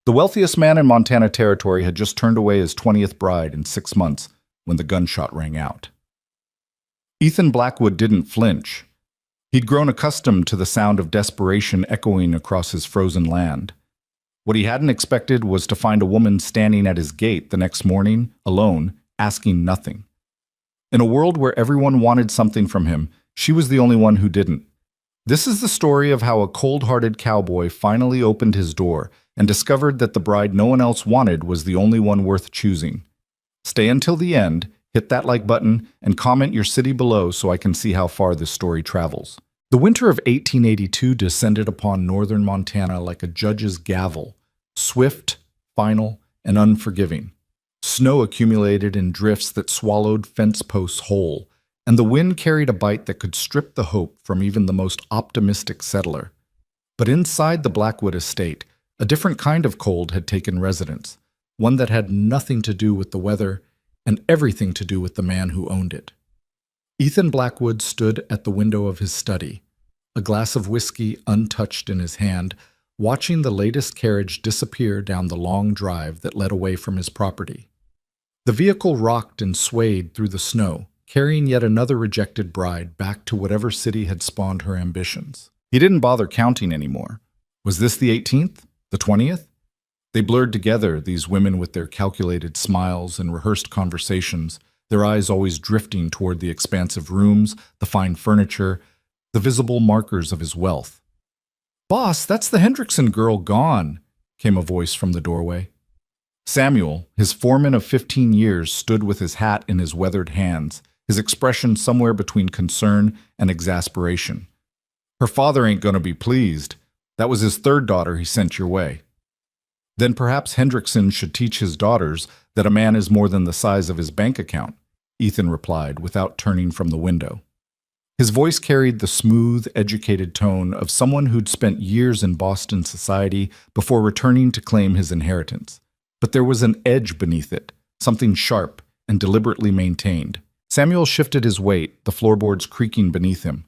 The wealthiest man in Montana Territory had just turned away his 20th bride in 6 months when the gunshot rang out. Ethan Blackwood didn't flinch. He'd grown accustomed to the sound of desperation echoing across his frozen land. What he hadn't expected was to find a woman standing at his gate the next morning, alone, asking nothing. In a world where everyone wanted something from him, she was the only one who didn't. This is the story of how a cold-hearted cowboy finally opened his door and discovered that the bride no one else wanted was the only one worth choosing. Stay until the end, hit that like button, and comment your city below so I can see how far this story travels. The winter of 1882 descended upon northern Montana like a judge's gavel, swift, final, and unforgiving. Snow accumulated in drifts that swallowed fence posts whole, and the wind carried a bite that could strip the hope from even the most optimistic settler. But inside the Blackwood estate, a different kind of cold had taken residence, one that had nothing to do with the weather and everything to do with the man who owned it. Ethan Blackwood stood at the window of his study, a glass of whiskey untouched in his hand, watching the latest carriage disappear down the long drive that led away from his property. The vehicle rocked and swayed through the snow, carrying yet another rejected bride back to whatever city had spawned her ambitions. He didn't bother counting anymore. Was this the 18th? The 20th? They blurred together, these women with their calculated smiles and rehearsed conversations, their eyes always drifting toward the expansive rooms, the fine furniture, the visible markers of his wealth. "Boss, that's the Hendrickson girl gone," came a voice from the doorway. Samuel, his foreman of 15 years, stood with his hat in his weathered hands, his expression somewhere between concern and exasperation. "Her father ain't gonna be pleased. That was his third daughter he sent your way." "Then perhaps Hendrickson should teach his daughters that a man is more than the size of his bank account," Ethan replied without turning from the window. His voice carried the smooth, educated tone of someone who'd spent years in Boston society before returning to claim his inheritance. But there was an edge beneath it, something sharp and deliberately maintained. Samuel shifted his weight, the floorboards creaking beneath him.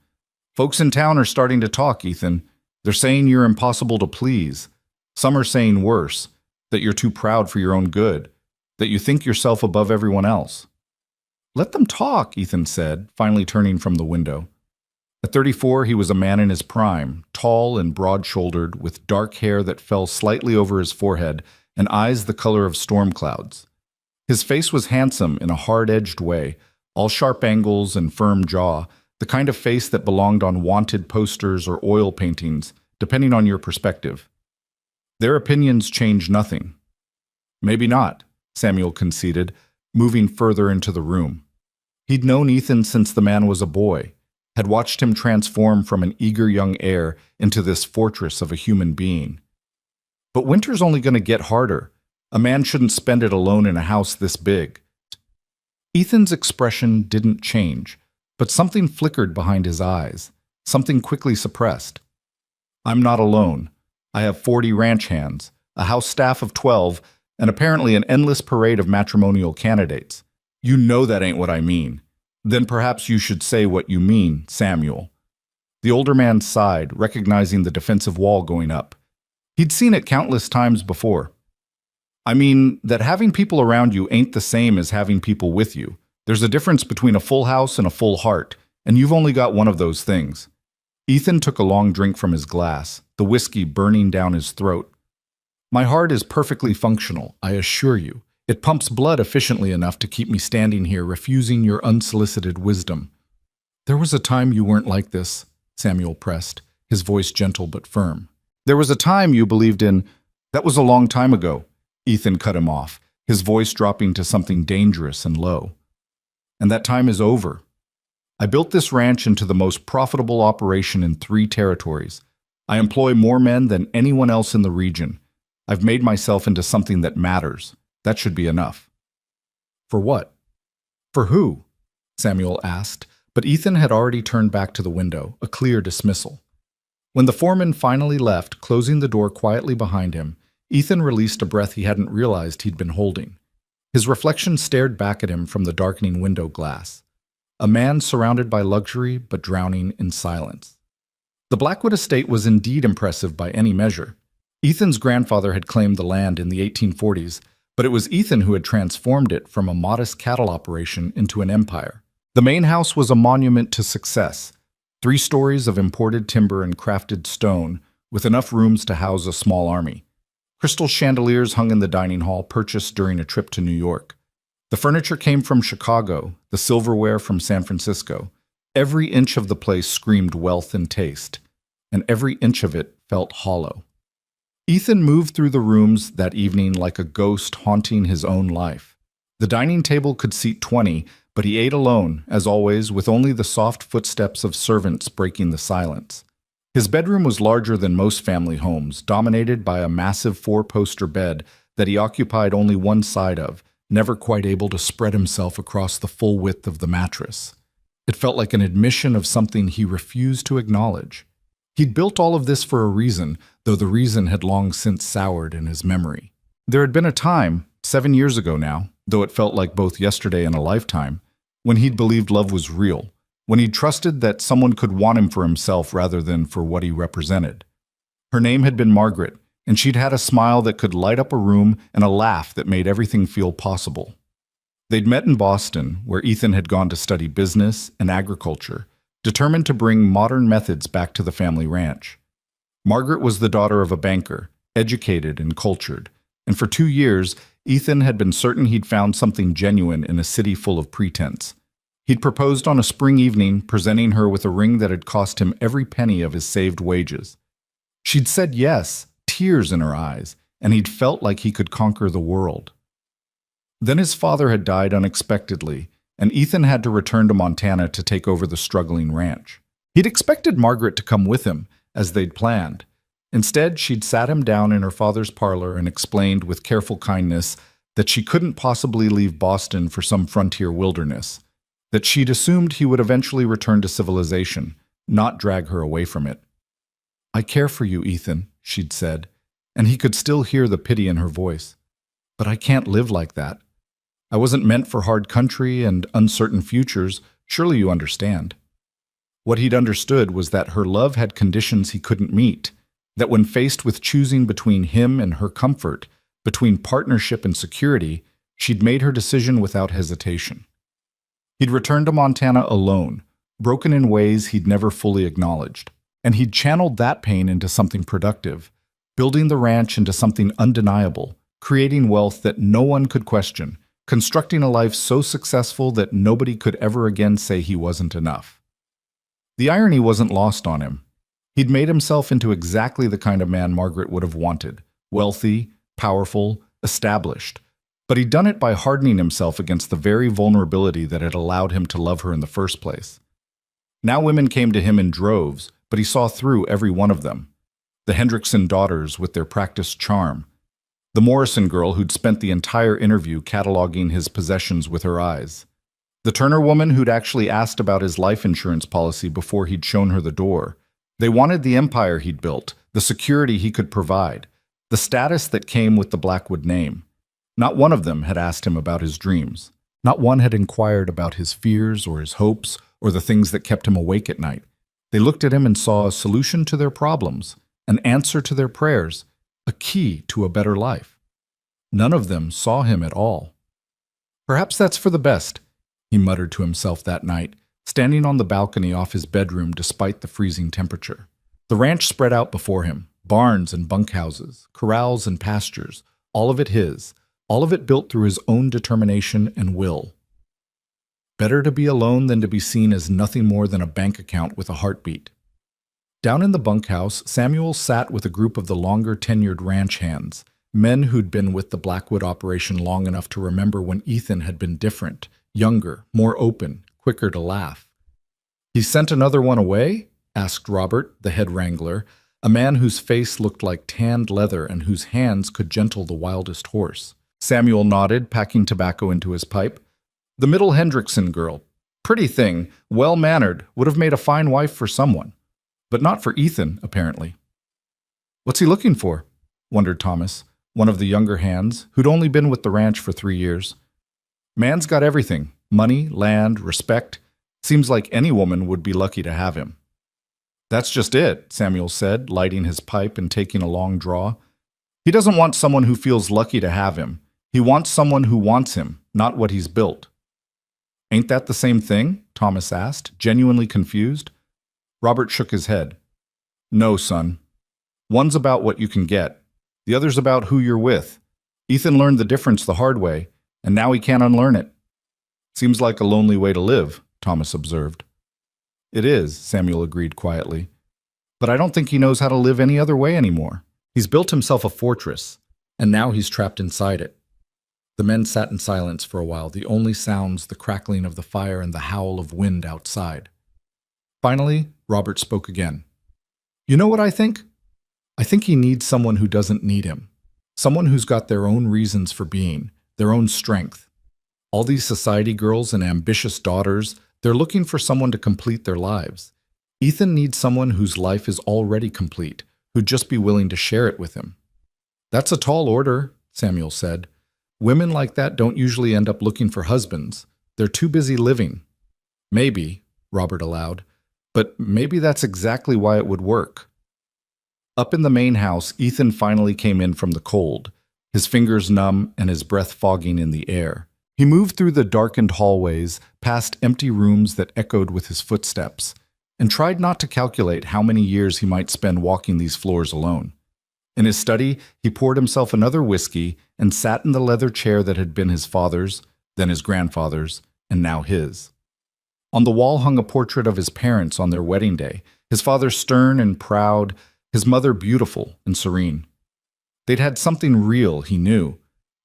"Folks in town are starting to talk, Ethan. They're saying you're impossible to please. Some are saying worse, that you're too proud for your own good, that you think yourself above everyone else." "Let them talk," Ethan said, finally turning from the window. At 34, he was a man in his prime, tall and broad-shouldered, with dark hair that fell slightly over his forehead and eyes the color of storm clouds. His face was handsome in a hard-edged way, all sharp angles and firm jaw, the kind of face that belonged on wanted posters or oil paintings, depending on your perspective. Their opinions changed nothing. "Maybe not," Samuel conceded, moving further into the room. He'd known Ethan since the man was a boy, had watched him transform from an eager young heir into this fortress of a human being. But winter's only going to get harder. A man shouldn't spend it alone in a house this big. Ethan's expression didn't change, but something flickered behind his eyes, something quickly suppressed. "I'm not alone. I have 40 ranch hands, a house staff of 12, and apparently an endless parade of matrimonial candidates. You know that ain't what I mean. Then perhaps you should say what you mean, Samuel." The older man sighed, recognizing the defensive wall going up. He'd seen it countless times before. "I mean that having people around you ain't the same as having people with you. There's a difference between a full house and a full heart, and you've only got one of those things." Ethan took a long drink from his glass, the whiskey burning down his throat. "My heart is perfectly functional, I assure you. It pumps blood efficiently enough to keep me standing here refusing your unsolicited wisdom." "There was a time you weren't like this," Samuel pressed, his voice gentle but firm. "There was a time you believed in—" "That was a long time ago," Ethan cut him off, his voice dropping to something dangerous and low. "And that time is over. I built this ranch into the most profitable operation in 3 territories. I employ more men than anyone else in the region. I've made myself into something that matters. That should be enough." "For what? For who?" Samuel asked, but Ethan had already turned back to the window, a clear dismissal. When the foreman finally left, closing the door quietly behind him, Ethan released a breath he hadn't realized he'd been holding. His reflection stared back at him from the darkening window glass. A man surrounded by luxury but drowning in silence. The Blackwood estate was indeed impressive by any measure. Ethan's grandfather had claimed the land in the 1840s, but it was Ethan who had transformed it from a modest cattle operation into an empire. The main house was a monument to success, 3 stories of imported timber and crafted stone, with enough rooms to house a small army. Crystal chandeliers hung in the dining hall, purchased during a trip to New York. The furniture came from Chicago, the silverware from San Francisco. Every inch of the place screamed wealth and taste, and every inch of it felt hollow. Ethan moved through the rooms that evening like a ghost haunting his own life. The dining table could seat 20, but he ate alone, as always, with only the soft footsteps of servants breaking the silence. His bedroom was larger than most family homes, dominated by a massive 4-poster bed that he occupied only one side of, never quite able to spread himself across the full width of the mattress. It felt like an admission of something he refused to acknowledge. He'd built all of this for a reason, though the reason had long since soured in his memory. There had been a time, 7 years ago now, though it felt like both yesterday and a lifetime, when he'd believed love was real, when he'd trusted that someone could want him for himself rather than for what he represented. Her name had been Margaret, and she'd had a smile that could light up a room and a laugh that made everything feel possible. They'd met in Boston, where Ethan had gone to study business and agriculture, determined to bring modern methods back to the family ranch. Margaret was the daughter of a banker, educated and cultured, and for 2 years, Ethan had been certain he'd found something genuine in a city full of pretense. He'd proposed on a spring evening, presenting her with a ring that had cost him every penny of his saved wages. She'd said yes, tears in her eyes, and he'd felt like he could conquer the world. Then his father had died unexpectedly, and Ethan had to return to Montana to take over the struggling ranch. He'd expected Margaret to come with him, as they'd planned. Instead, she'd sat him down in her father's parlor and explained with careful kindness that she couldn't possibly leave Boston for some frontier wilderness, that she'd assumed he would eventually return to civilization, not drag her away from it. "I care for you, Ethan," she'd said, and he could still hear the pity in her voice. "But I can't live like that. I wasn't meant for hard country and uncertain futures, surely you understand." What he'd understood was that her love had conditions he couldn't meet, that when faced with choosing between him and her comfort, between partnership and security, she'd made her decision without hesitation. He'd returned to Montana alone, broken in ways he'd never fully acknowledged, and he'd channeled that pain into something productive, building the ranch into something undeniable, creating wealth that no one could question, constructing a life so successful that nobody could ever again say he wasn't enough. The irony wasn't lost on him. He'd made himself into exactly the kind of man Margaret would have wanted, wealthy, powerful, established. But he'd done it by hardening himself against the very vulnerability that had allowed him to love her in the first place. Now women came to him in droves, but he saw through every one of them. The Hendrickson daughters with their practiced charm, the Morrison girl who'd spent the entire interview cataloging his possessions with her eyes, the Turner woman who'd actually asked about his life insurance policy before he'd shown her the door. They wanted the empire he'd built, the security he could provide, the status that came with the Blackwood name. Not one of them had asked him about his dreams. Not one had inquired about his fears or his hopes or the things that kept him awake at night. They looked at him and saw a solution to their problems, an answer to their prayers, a key to a better life. None of them saw him at all. "Perhaps that's for the best," he muttered to himself that night, standing on the balcony off his bedroom despite the freezing temperature. The ranch spread out before him, barns and bunkhouses, corrals and pastures, all of it his, all of it built through his own determination and will. Better to be alone than to be seen as nothing more than a bank account with a heartbeat. Down in the bunkhouse, Samuel sat with a group of the longer-tenured ranch hands, men who'd been with the Blackwood operation long enough to remember when Ethan had been different, younger, more open, quicker to laugh. "He sent another one away?" asked Robert, the head wrangler, a man whose face looked like tanned leather and whose hands could gentle the wildest horse. Samuel nodded, packing tobacco into his pipe. "The middle Hendrickson girl. Pretty thing, well-mannered, would have made a fine wife for someone. But not for Ethan, apparently." "What's he looking for?" wondered Thomas, one of the younger hands, who'd only been with the ranch for 3 years. "Man's got everything. Money, land, respect. Seems like any woman would be lucky to have him." "That's just it," Samuel said, lighting his pipe and taking a long draw. He doesn't want someone who feels lucky to have him. He wants someone who wants him, not what he's built. Ain't that the same thing? Thomas asked, genuinely confused. Robert shook his head. No, son. One's about what you can get. The other's about who you're with. Ethan learned the difference the hard way, and now he can't unlearn it. Seems like a lonely way to live, Thomas observed. It is, Samuel agreed quietly. But I don't think he knows how to live any other way anymore. He's built himself a fortress, and now he's trapped inside it. The men sat in silence for a while, the only sounds the crackling of the fire and the howl of wind outside. Finally, Robert spoke again. You know what I think? I think he needs someone who doesn't need him. Someone who's got their own reasons for being, their own strength. All these society girls and ambitious daughters, they're looking for someone to complete their lives. Ethan needs someone whose life is already complete, who'd just be willing to share it with him. That's a tall order, Samuel said. Women like that don't usually end up looking for husbands. They're too busy living. Maybe, Robert allowed, but maybe that's exactly why it would work. Up in the main house, Ethan finally came in from the cold, his fingers numb and his breath fogging in the air. He moved through the darkened hallways, past empty rooms that echoed with his footsteps, and tried not to calculate how many years he might spend walking these floors alone. In his study, he poured himself another whiskey and sat in the leather chair that had been his father's, then his grandfather's, and now his. On the wall hung a portrait of his parents on their wedding day, his father stern and proud, his mother beautiful and serene. They'd had something real, he knew.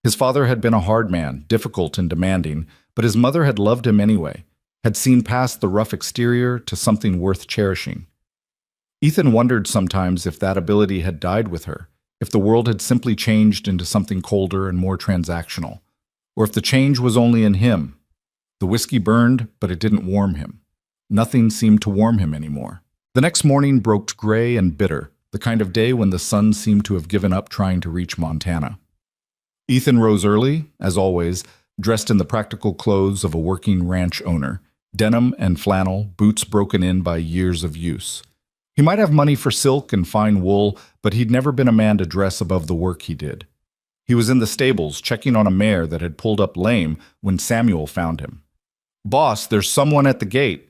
His father had been a hard man, difficult and demanding, but his mother had loved him anyway, had seen past the rough exterior to something worth cherishing. Ethan wondered sometimes if that ability had died with her, if the world had simply changed into something colder and more transactional, or if the change was only in him. The whiskey burned, but it didn't warm him. Nothing seemed to warm him anymore. The next morning broke gray and bitter, the kind of day when the sun seemed to have given up trying to reach Montana. Ethan rose early, as always, dressed in the practical clothes of a working ranch owner, denim and flannel, boots broken in by years of use. He might have money for silk and fine wool, but he'd never been a man to dress above the work he did. He was in the stables, checking on a mare that had pulled up lame when Samuel found him. "Boss, there's someone at the gate."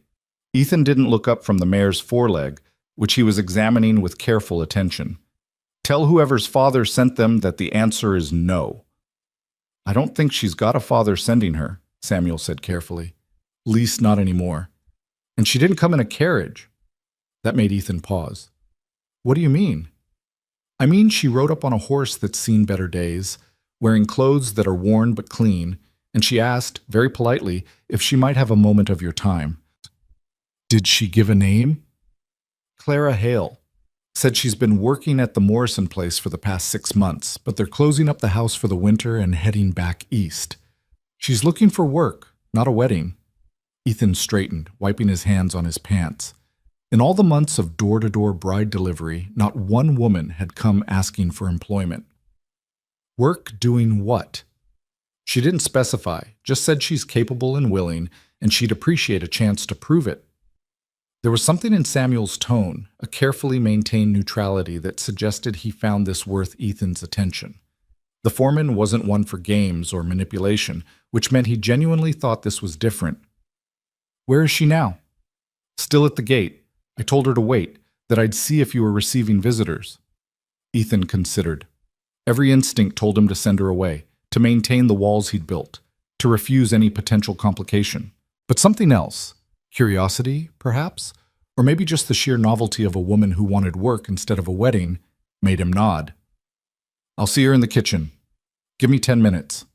Ethan didn't look up from the mare's foreleg, which he was examining with careful attention. "Tell whoever's father sent them that the answer is no." "I don't think she's got a father sending her," Samuel said carefully. "Least not anymore. And she didn't come in a carriage." That made Ethan pause. "What do you mean?" "I mean she rode up on a horse that's seen better days, wearing clothes that are worn but clean, and she asked, very politely, if she might have a moment of your time." "Did she give a name?" "Clara Hale. Said she's been working at the Morrison place for the past 6 months, but they're closing up the house for the winter and heading back east. She's looking for work, not a wedding." Ethan straightened, wiping his hands on his pants. In all the months of door-to-door bride delivery, not one woman had come asking for employment. Work doing what? She didn't specify, just said she's capable and willing, and she'd appreciate a chance to prove it. There was something in Samuel's tone, a carefully maintained neutrality that suggested he found this worth Ethan's attention. The foreman wasn't one for games or manipulation, which meant he genuinely thought this was different. "Where is she now?" "Still at the gate. I told her to wait, that I'd see if you were receiving visitors." Ethan considered. Every instinct told him to send her away, to maintain the walls he'd built, to refuse any potential complication. But something else, curiosity, perhaps, or maybe just the sheer novelty of a woman who wanted work instead of a wedding, made him nod. "I'll see her in the kitchen. Give me 10 minutes.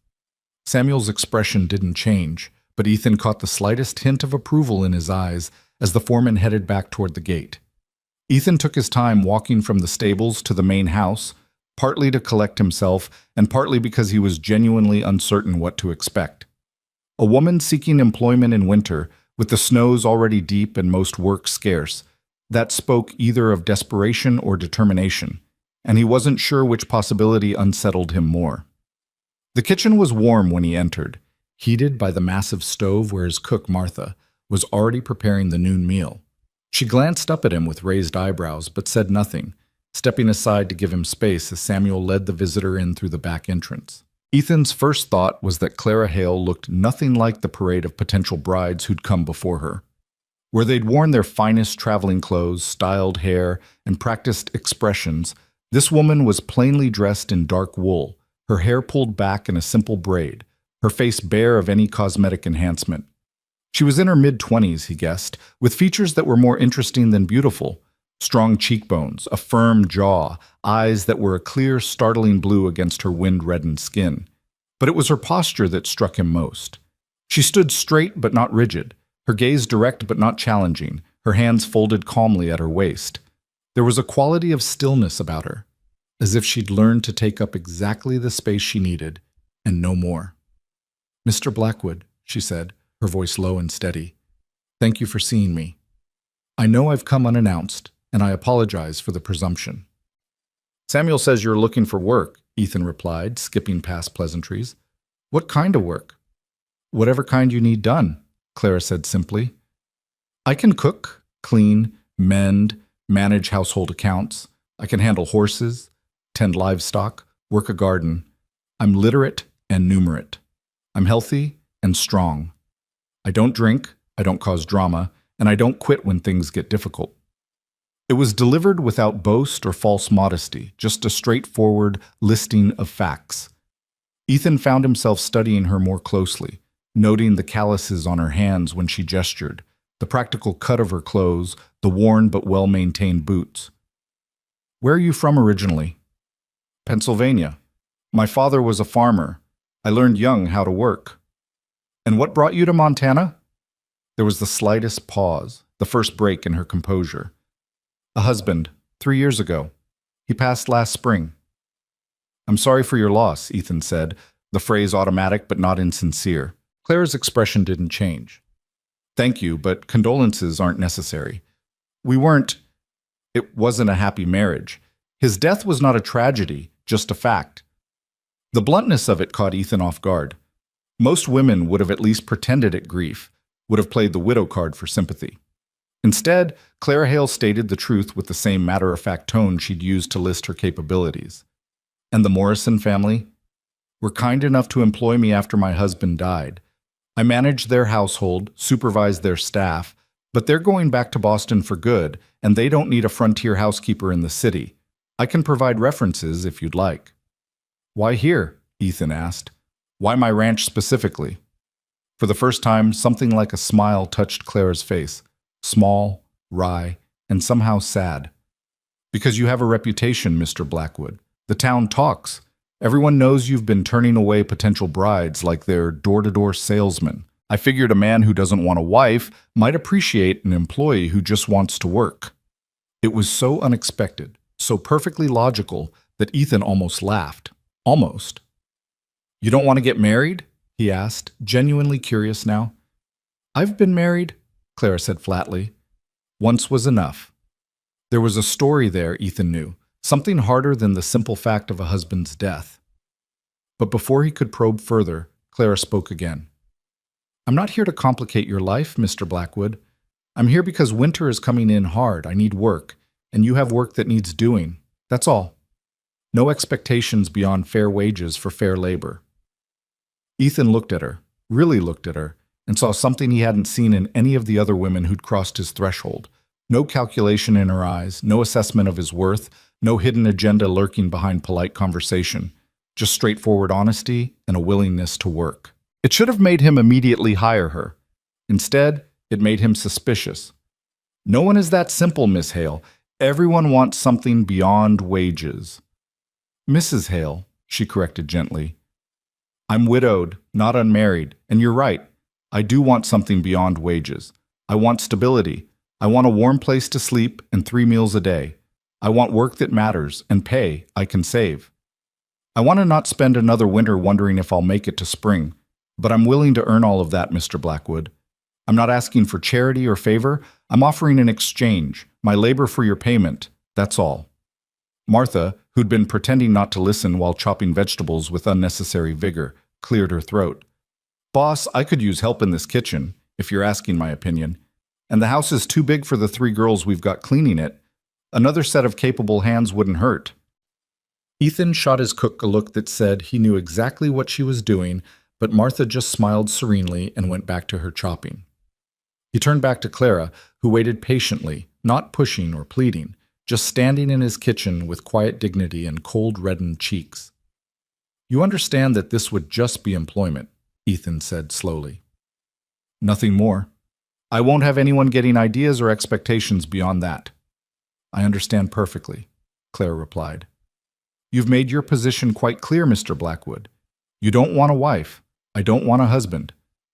Samuel's expression didn't change, but Ethan caught the slightest hint of approval in his eyes as the foreman headed back toward the gate. Ethan took his time walking from the stables to the main house, partly to collect himself and partly because he was genuinely uncertain what to expect. A woman seeking employment in winter, with the snows already deep and most work scarce, that spoke either of desperation or determination, and he wasn't sure which possibility unsettled him more. The kitchen was warm when he entered, heated by the massive stove where his cook, Martha, was already preparing the noon meal. She glanced up at him with raised eyebrows, but said nothing, stepping aside to give him space as Samuel led the visitor in through the back entrance. Ethan's first thought was that Clara Hale looked nothing like the parade of potential brides who'd come before her. Where they'd worn their finest traveling clothes, styled hair, and practiced expressions, this woman was plainly dressed in dark wool, her hair pulled back in a simple braid, her face bare of any cosmetic enhancement. She was in her mid-20s, he guessed, with features that were more interesting than beautiful. Strong cheekbones, a firm jaw, eyes that were a clear, startling blue against her wind-reddened skin. But it was her posture that struck him most. She stood straight but not rigid, her gaze direct but not challenging, her hands folded calmly at her waist. There was a quality of stillness about her, as if she'd learned to take up exactly the space she needed, and no more. "Mr. Blackwood," she said, her voice low and steady, "thank you for seeing me. I know I've come unannounced, and I apologize for the presumption." "Samuel says you're looking for work," Ethan replied, skipping past pleasantries. "What kind of work?" "Whatever kind you need done," Clara said simply. "I can cook, clean, mend, manage household accounts. I can handle horses, tend livestock, work a garden. I'm literate and numerate. I'm healthy and strong. I don't drink, I don't cause drama, and I don't quit when things get difficult." It was delivered without boast or false modesty, just a straightforward listing of facts. Ethan found himself studying her more closely, noting the calluses on her hands when she gestured, the practical cut of her clothes, the worn but well-maintained boots. "Where are you from originally?" "Pennsylvania. My father was a farmer. I learned young how to work." "And what brought you to Montana?" There was the slightest pause, the first break in her composure. "A husband, 3 years ago. He passed last spring." "I'm sorry for your loss," Ethan said, the phrase automatic but not insincere. Clara's expression didn't change. "Thank you, but condolences aren't necessary. It wasn't a happy marriage. His death was not a tragedy, just a fact." The bluntness of it caught Ethan off guard. Most women would have at least pretended at grief, would have played the widow card for sympathy. Instead, Clara Hale stated the truth with the same matter-of-fact tone she'd used to list her capabilities. "And the Morrison family were kind enough to employ me after my husband died. I managed their household, supervised their staff, but they're going back to Boston for good, and they don't need a frontier housekeeper in the city. I can provide references if you'd like." "Why here?" Ethan asked. "Why my ranch specifically?" For the first time, something like a smile touched Clara's face, small, wry, and somehow sad. "Because you have a reputation, Mr. Blackwood. The town talks. Everyone knows you've been turning away potential brides like they're door-to-door salesmen. I figured a man who doesn't want a wife might appreciate an employee who just wants to work." It was so unexpected, so perfectly logical, that Ethan almost laughed. Almost. "You don't want to get married?" he asked, genuinely curious now. "I've been married," Clara said flatly. "Once was enough." There was a story there, Ethan knew, something harder than the simple fact of a husband's death. But before he could probe further, Clara spoke again. "I'm not here to complicate your life, Mr. Blackwood. I'm here because winter is coming in hard. I need work, and you have work that needs doing. That's all. No expectations beyond fair wages for fair labor." Ethan looked at her, really looked at her, and saw something he hadn't seen in any of the other women who'd crossed his threshold. No calculation in her eyes, no assessment of his worth, no hidden agenda lurking behind polite conversation. Just straightforward honesty and a willingness to work. It should have made him immediately hire her. Instead, it made him suspicious. "No one is that simple, Miss Hale. Everyone wants something beyond wages." "Mrs. Hale," she corrected gently. "I'm widowed, not unmarried, and you're right. I do want something beyond wages. I want stability. I want a warm place to sleep and 3 meals a day. I want work that matters and pay I can save. I want to not spend another winter wondering if I'll make it to spring, but I'm willing to earn all of that, Mr. Blackwood. I'm not asking for charity or favor. I'm offering an exchange, my labor for your payment. That's all." Martha, who'd been pretending not to listen while chopping vegetables with unnecessary vigor, cleared her throat. "Boss, I could use help in this kitchen, if you're asking my opinion. And the house is too big for the 3 girls we've got cleaning it. Another set of capable hands wouldn't hurt. Ethan shot his cook a look that said he knew exactly what she was doing, but Martha just smiled serenely and went back to her chopping. He turned back to Clara, who waited patiently, not pushing or pleading, just standing in his kitchen with quiet dignity and cold reddened cheeks. "You understand that this would just be employment," Ethan said slowly. "Nothing more. I won't have anyone getting ideas or expectations beyond that." "I understand perfectly," Clara replied. "You've made your position quite clear, Mr. Blackwood. You don't want a wife. I don't want a husband.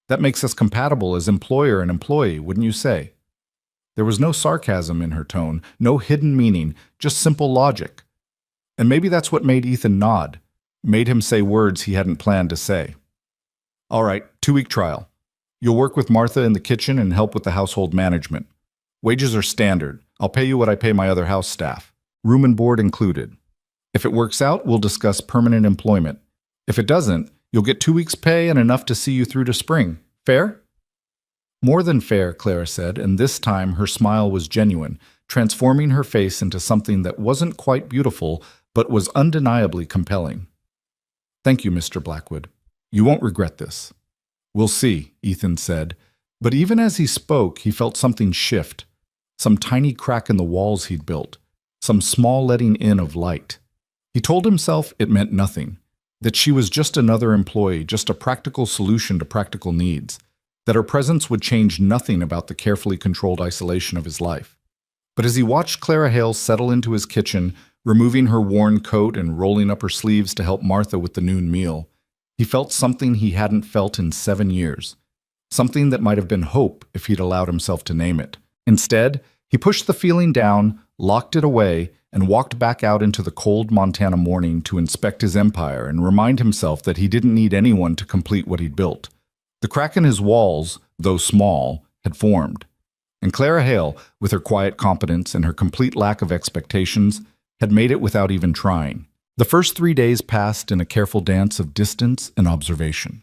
That makes us compatible as employer and employee, wouldn't you say?" There was no sarcasm in her tone, no hidden meaning, just simple logic. And maybe that's what made Ethan nod, made him say words he hadn't planned to say. "All right, 2-week trial. You'll work with Martha in the kitchen and help with the household management. Wages are standard. I'll pay you what I pay my other house staff, room and board included. If it works out, we'll discuss permanent employment. If it doesn't, you'll get 2 weeks' pay and enough to see you through to spring. Fair?" "More than fair," Clara said, and this time her smile was genuine, transforming her face into something that wasn't quite beautiful, but was undeniably compelling. "Thank you, Mr. Blackwood. You won't regret this." "We'll see," Ethan said, but even as he spoke, he felt something shift, some tiny crack in the walls he'd built, some small letting in of light. He told himself it meant nothing, that she was just another employee, just a practical solution to practical needs, that her presence would change nothing about the carefully controlled isolation of his life. But as he watched Clara Hale settle into his kitchen, removing her worn coat and rolling up her sleeves to help Martha with the noon meal, he felt something he hadn't felt in 7 years, something that might have been hope if he'd allowed himself to name it. Instead, he pushed the feeling down, locked it away, and walked back out into the cold Montana morning to inspect his empire and remind himself that he didn't need anyone to complete what he'd built. The crack in his walls, though small, had formed. And Clara Hale, with her quiet competence and her complete lack of expectations, had made it without even trying. The first 3 days passed in a careful dance of distance and observation.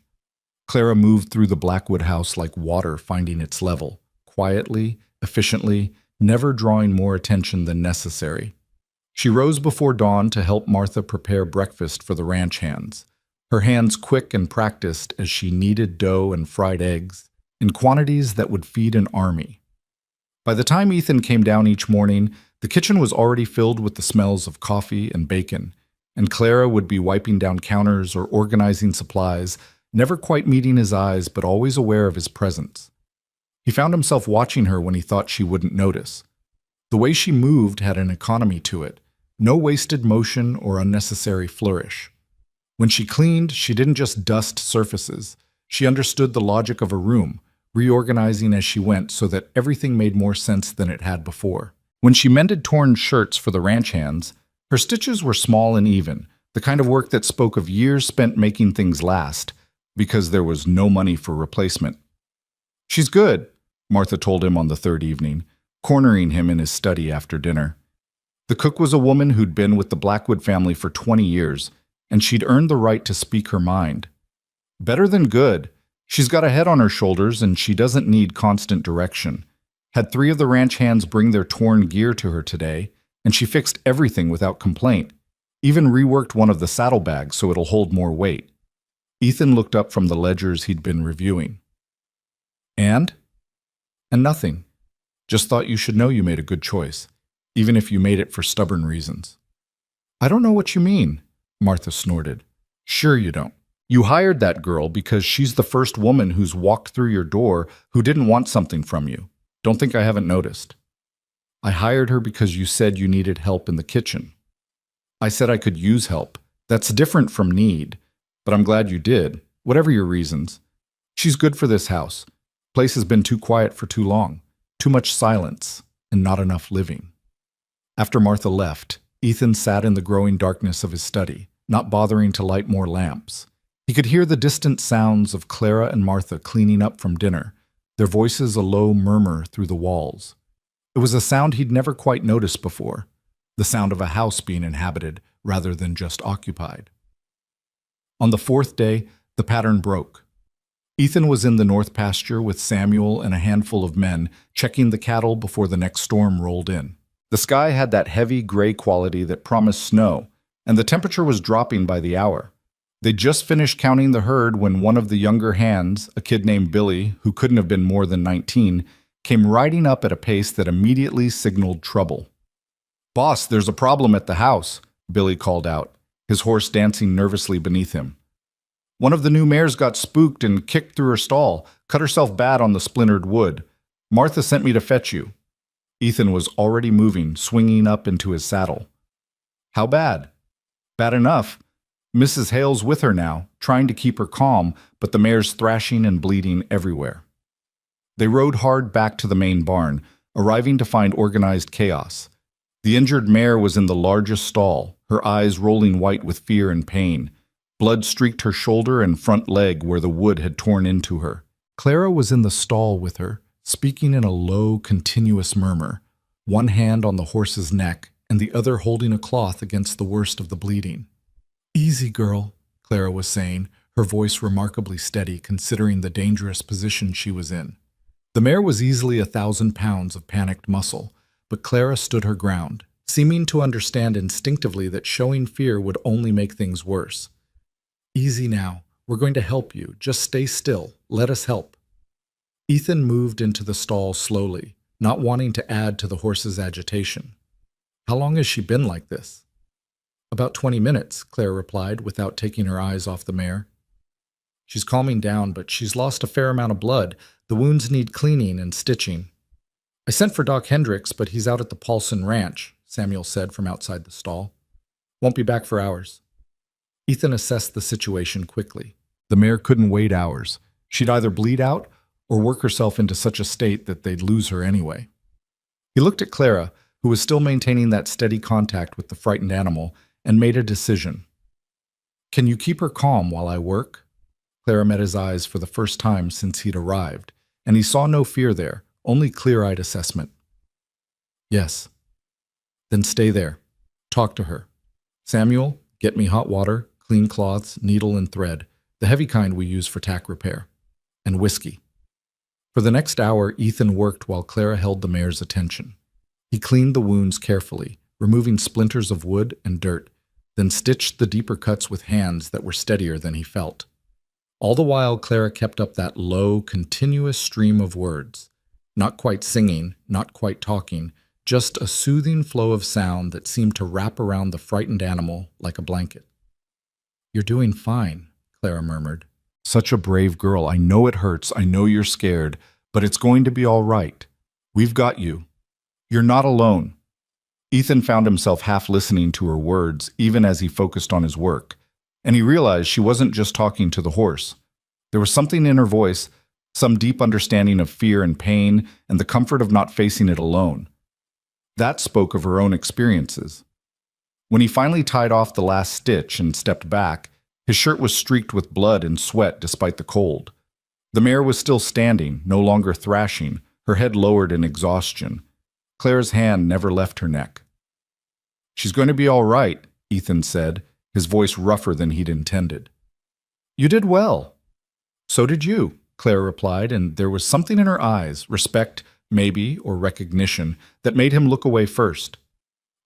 Clara moved through the Blackwood house like water finding its level, quietly, efficiently, never drawing more attention than necessary. She rose before dawn to help Martha prepare breakfast for the ranch hands, her hands quick and practiced as she kneaded dough and fried eggs in quantities that would feed an army. By the time Ethan came down each morning, the kitchen was already filled with the smells of coffee and bacon, and Clara would be wiping down counters or organizing supplies, never quite meeting his eyes but always aware of his presence. He found himself watching her when he thought she wouldn't notice. The way she moved had an economy to it, no wasted motion or unnecessary flourish. When she cleaned, she didn't just dust surfaces. She understood the logic of a room, reorganizing as she went so that everything made more sense than it had before. When she mended torn shirts for the ranch hands, her stitches were small and even, the kind of work that spoke of years spent making things last, because there was no money for replacement. "She's good," Martha told him on the 3rd evening, cornering him in his study after dinner. The cook was a woman who'd been with the Blackwood family for 20 years, and she'd earned the right to speak her mind. "Better than good. She's got a head on her shoulders, and she doesn't need constant direction. Had 3 of the ranch hands bring their torn gear to her today, and she fixed everything without complaint, even reworked one of the saddlebags so it'll hold more weight." Ethan looked up from the ledgers he'd been reviewing. "And nothing. Just thought you should know you made a good choice, even if you made it for stubborn reasons." "I don't know what you mean," Martha snorted. "Sure you don't. You hired that girl because she's the first woman who's walked through your door who didn't want something from you. Don't think I haven't noticed." "I hired her because you said you needed help in the kitchen." "I said I could use help. That's different from need. But I'm glad you did, whatever your reasons. She's good for this house. Place has been too quiet for too long. Too much silence, and not enough living." After Martha left, Ethan sat in the growing darkness of his study, not bothering to light more lamps. He could hear the distant sounds of Clara and Martha cleaning up from dinner, their voices a low murmur through the walls. It was a sound he'd never quite noticed before, the sound of a house being inhabited rather than just occupied. On the 4th day, the pattern broke. Ethan was in the north pasture with Samuel and a handful of men, checking the cattle before the next storm rolled in. The sky had that heavy gray quality that promised snow, and the temperature was dropping by the hour. They'd just finished counting the herd when one of the younger hands, a kid named Billy, who couldn't have been more than 19, came riding up at a pace that immediately signaled trouble. "Boss, there's a problem at the house," Billy called out, his horse dancing nervously beneath him. "One of the new mares got spooked and kicked through her stall, cut herself bad on the splintered wood. Martha sent me to fetch you." Ethan was already moving, swinging up into his saddle. "How bad?" "Bad enough. Mrs. Hale's with her now, trying to keep her calm, but the mare's thrashing and bleeding everywhere." They rode hard back to the main barn, arriving to find organized chaos. The injured mare was in the largest stall, her eyes rolling white with fear and pain. Blood streaked her shoulder and front leg where the wood had torn into her. Clara was in the stall with her, speaking in a low, continuous murmur, one hand on the horse's neck and the other holding a cloth against the worst of the bleeding. "Easy, girl," Clara was saying, her voice remarkably steady considering the dangerous position she was in. The mare was easily 1,000 pounds of panicked muscle, but Clara stood her ground, seeming to understand instinctively that showing fear would only make things worse. "Easy now. We're going to help you. Just stay still. Let us help." Ethan moved into the stall slowly, not wanting to add to the horse's agitation. "How long has she been like this?" "About 20 minutes, Claire replied, without taking her eyes off the mare. "She's calming down, but she's lost a fair amount of blood. The wounds need cleaning and stitching." "I sent for Doc Hendricks, but he's out at the Paulson Ranch," Samuel said from outside the stall. "Won't be back for hours." Ethan assessed the situation quickly. The mare couldn't wait hours. She'd either bleed out or work herself into such a state that they'd lose her anyway. He looked at Clara, who was still maintaining that steady contact with the frightened animal, and made a decision. "Can you keep her calm while I work?" Clara met his eyes for the first time since he'd arrived, and he saw no fear there, only clear-eyed assessment. "Yes." "Then stay there. Talk to her. Samuel, get me hot water, clean cloths, needle and thread, the heavy kind we use for tack repair, and whiskey." For the next hour, Ethan worked while Clara held the mare's attention. He cleaned the wounds carefully, removing splinters of wood and dirt, then stitched the deeper cuts with hands that were steadier than he felt. All the while, Clara kept up that low, continuous stream of words. Not quite singing, not quite talking, just a soothing flow of sound that seemed to wrap around the frightened animal like a blanket. "You're doing fine," Clara murmured. "Such a brave girl. I know it hurts. I know you're scared, but it's going to be all right. We've got you. You're not alone." Ethan found himself half listening to her words, even as he focused on his work, and he realized she wasn't just talking to the horse. There was something in her voice, some deep understanding of fear and pain, and the comfort of not facing it alone. That spoke of her own experiences. When he finally tied off the last stitch and stepped back, his shirt was streaked with blood and sweat despite the cold. The mare was still standing, no longer thrashing, her head lowered in exhaustion. Clara's hand never left her neck. "She's going to be all right," Ethan said, his voice rougher than he'd intended. "You did well." "So did you," Clara replied, and there was something in her eyes, respect, maybe, or recognition, that made him look away first.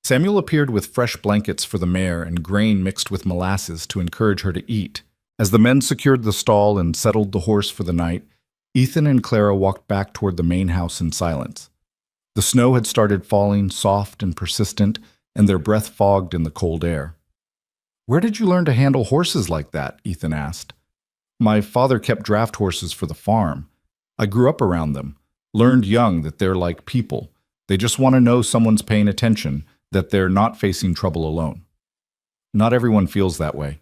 Samuel appeared with fresh blankets for the mare and grain mixed with molasses to encourage her to eat. As the men secured the stall and settled the horse for the night, Ethan and Clara walked back toward the main house in silence. The snow had started falling, soft and persistent, and their breath fogged in the cold air. "Where did you learn to handle horses like that?" Ethan asked. "My father kept draft horses for the farm. I grew up around them, learned young that they're like people. They just want to know someone's paying attention, that they're not facing trouble alone." "Not everyone feels that way."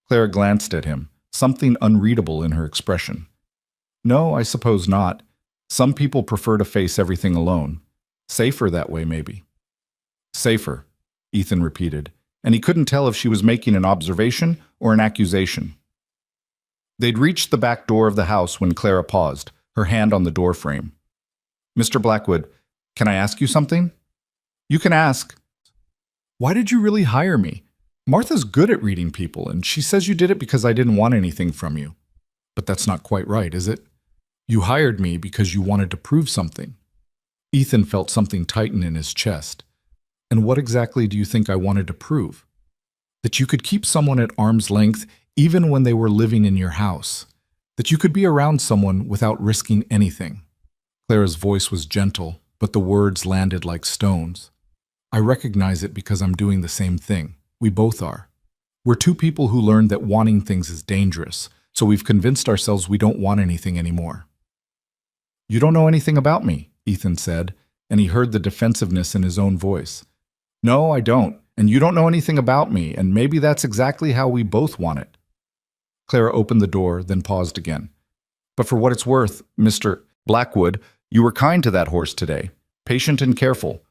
Clara glanced at him, something unreadable in her expression. "No, I suppose not. Some people prefer to face everything alone. Safer that way, maybe." "Safer," Ethan repeated, and he couldn't tell if she was making an observation or an accusation. They'd reached the back door of the house when Clara paused, her hand on the door frame. "Mr. Blackwood, can I ask you something?" "You can ask." "Why did you really hire me? Martha's good at reading people, and she says you did it because I didn't want anything from you. But that's not quite right, is it? You hired me because you wanted to prove something." Ethan felt something tighten in his chest. And what exactly do you think I wanted to prove? That you could keep someone at arm's length even when they were living in your house. That you could be around someone without risking anything. Clara's voice was gentle, but the words landed like stones. I recognize it because I'm doing the same thing. We both are. We're two people who learned that wanting things is dangerous, so we've convinced ourselves we don't want anything anymore. You don't know anything about me, Ethan said, and he heard the defensiveness in his own voice. No, I don't, and you don't know anything about me, and maybe that's exactly how we both want it. Clara opened the door, then paused again. But for what it's worth, Mr. Blackwood, you were kind to that horse today, patient and careful.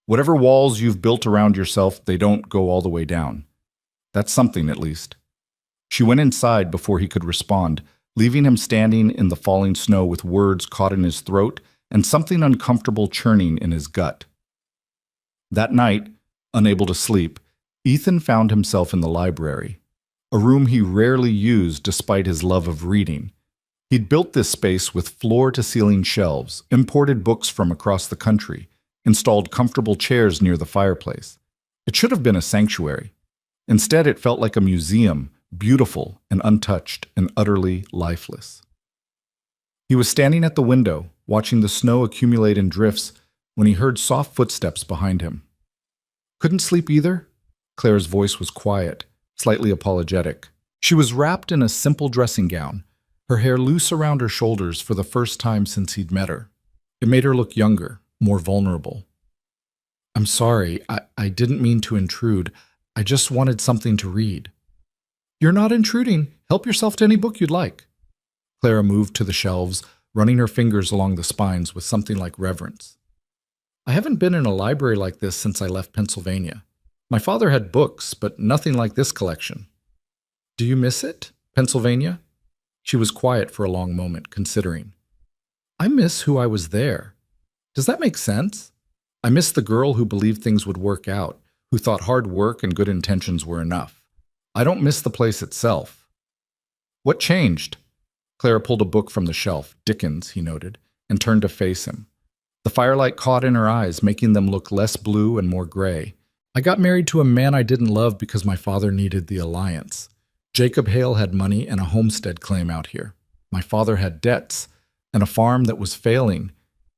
Whatever walls you've built around yourself, they don't go all the way down. That's something, at least. She went inside before he could respond, leaving him standing in the falling snow with words caught in his throat and something uncomfortable churning in his gut. That night, unable to sleep, Ethan found himself in the library, a room he rarely used despite his love of reading. He'd built this space with floor-to-ceiling shelves, imported books from across the country, installed comfortable chairs near the fireplace. It should have been a sanctuary. Instead, it felt like a museum, beautiful and untouched and utterly lifeless. He was standing at the window, watching the snow accumulate in drifts, when he heard soft footsteps behind him. Couldn't sleep either? Claire's voice was quiet, slightly apologetic. She was wrapped in a simple dressing gown, her hair loose around her shoulders for the first time since he'd met her. It made her look younger, more vulnerable. I'm sorry, I didn't mean to intrude. I just wanted something to read. You're not intruding. Help yourself to any book you'd like. Clara moved to the shelves, running her fingers along the spines with something like reverence. I haven't been in a library like this since I left Pennsylvania. My father had books, but nothing like this collection. Do you miss it, Pennsylvania? She was quiet for a long moment, considering. I miss who I was there. Does that make sense? I miss the girl who believed things would work out, who thought hard work and good intentions were enough. I don't miss the place itself. What changed? Clara pulled a book from the shelf, Dickens, he noted, and turned to face him. The firelight caught in her eyes, making them look less blue and more gray. I got married to a man I didn't love because my father needed the alliance. Jacob Hale had money and a homestead claim out here. My father had debts and a farm that was failing.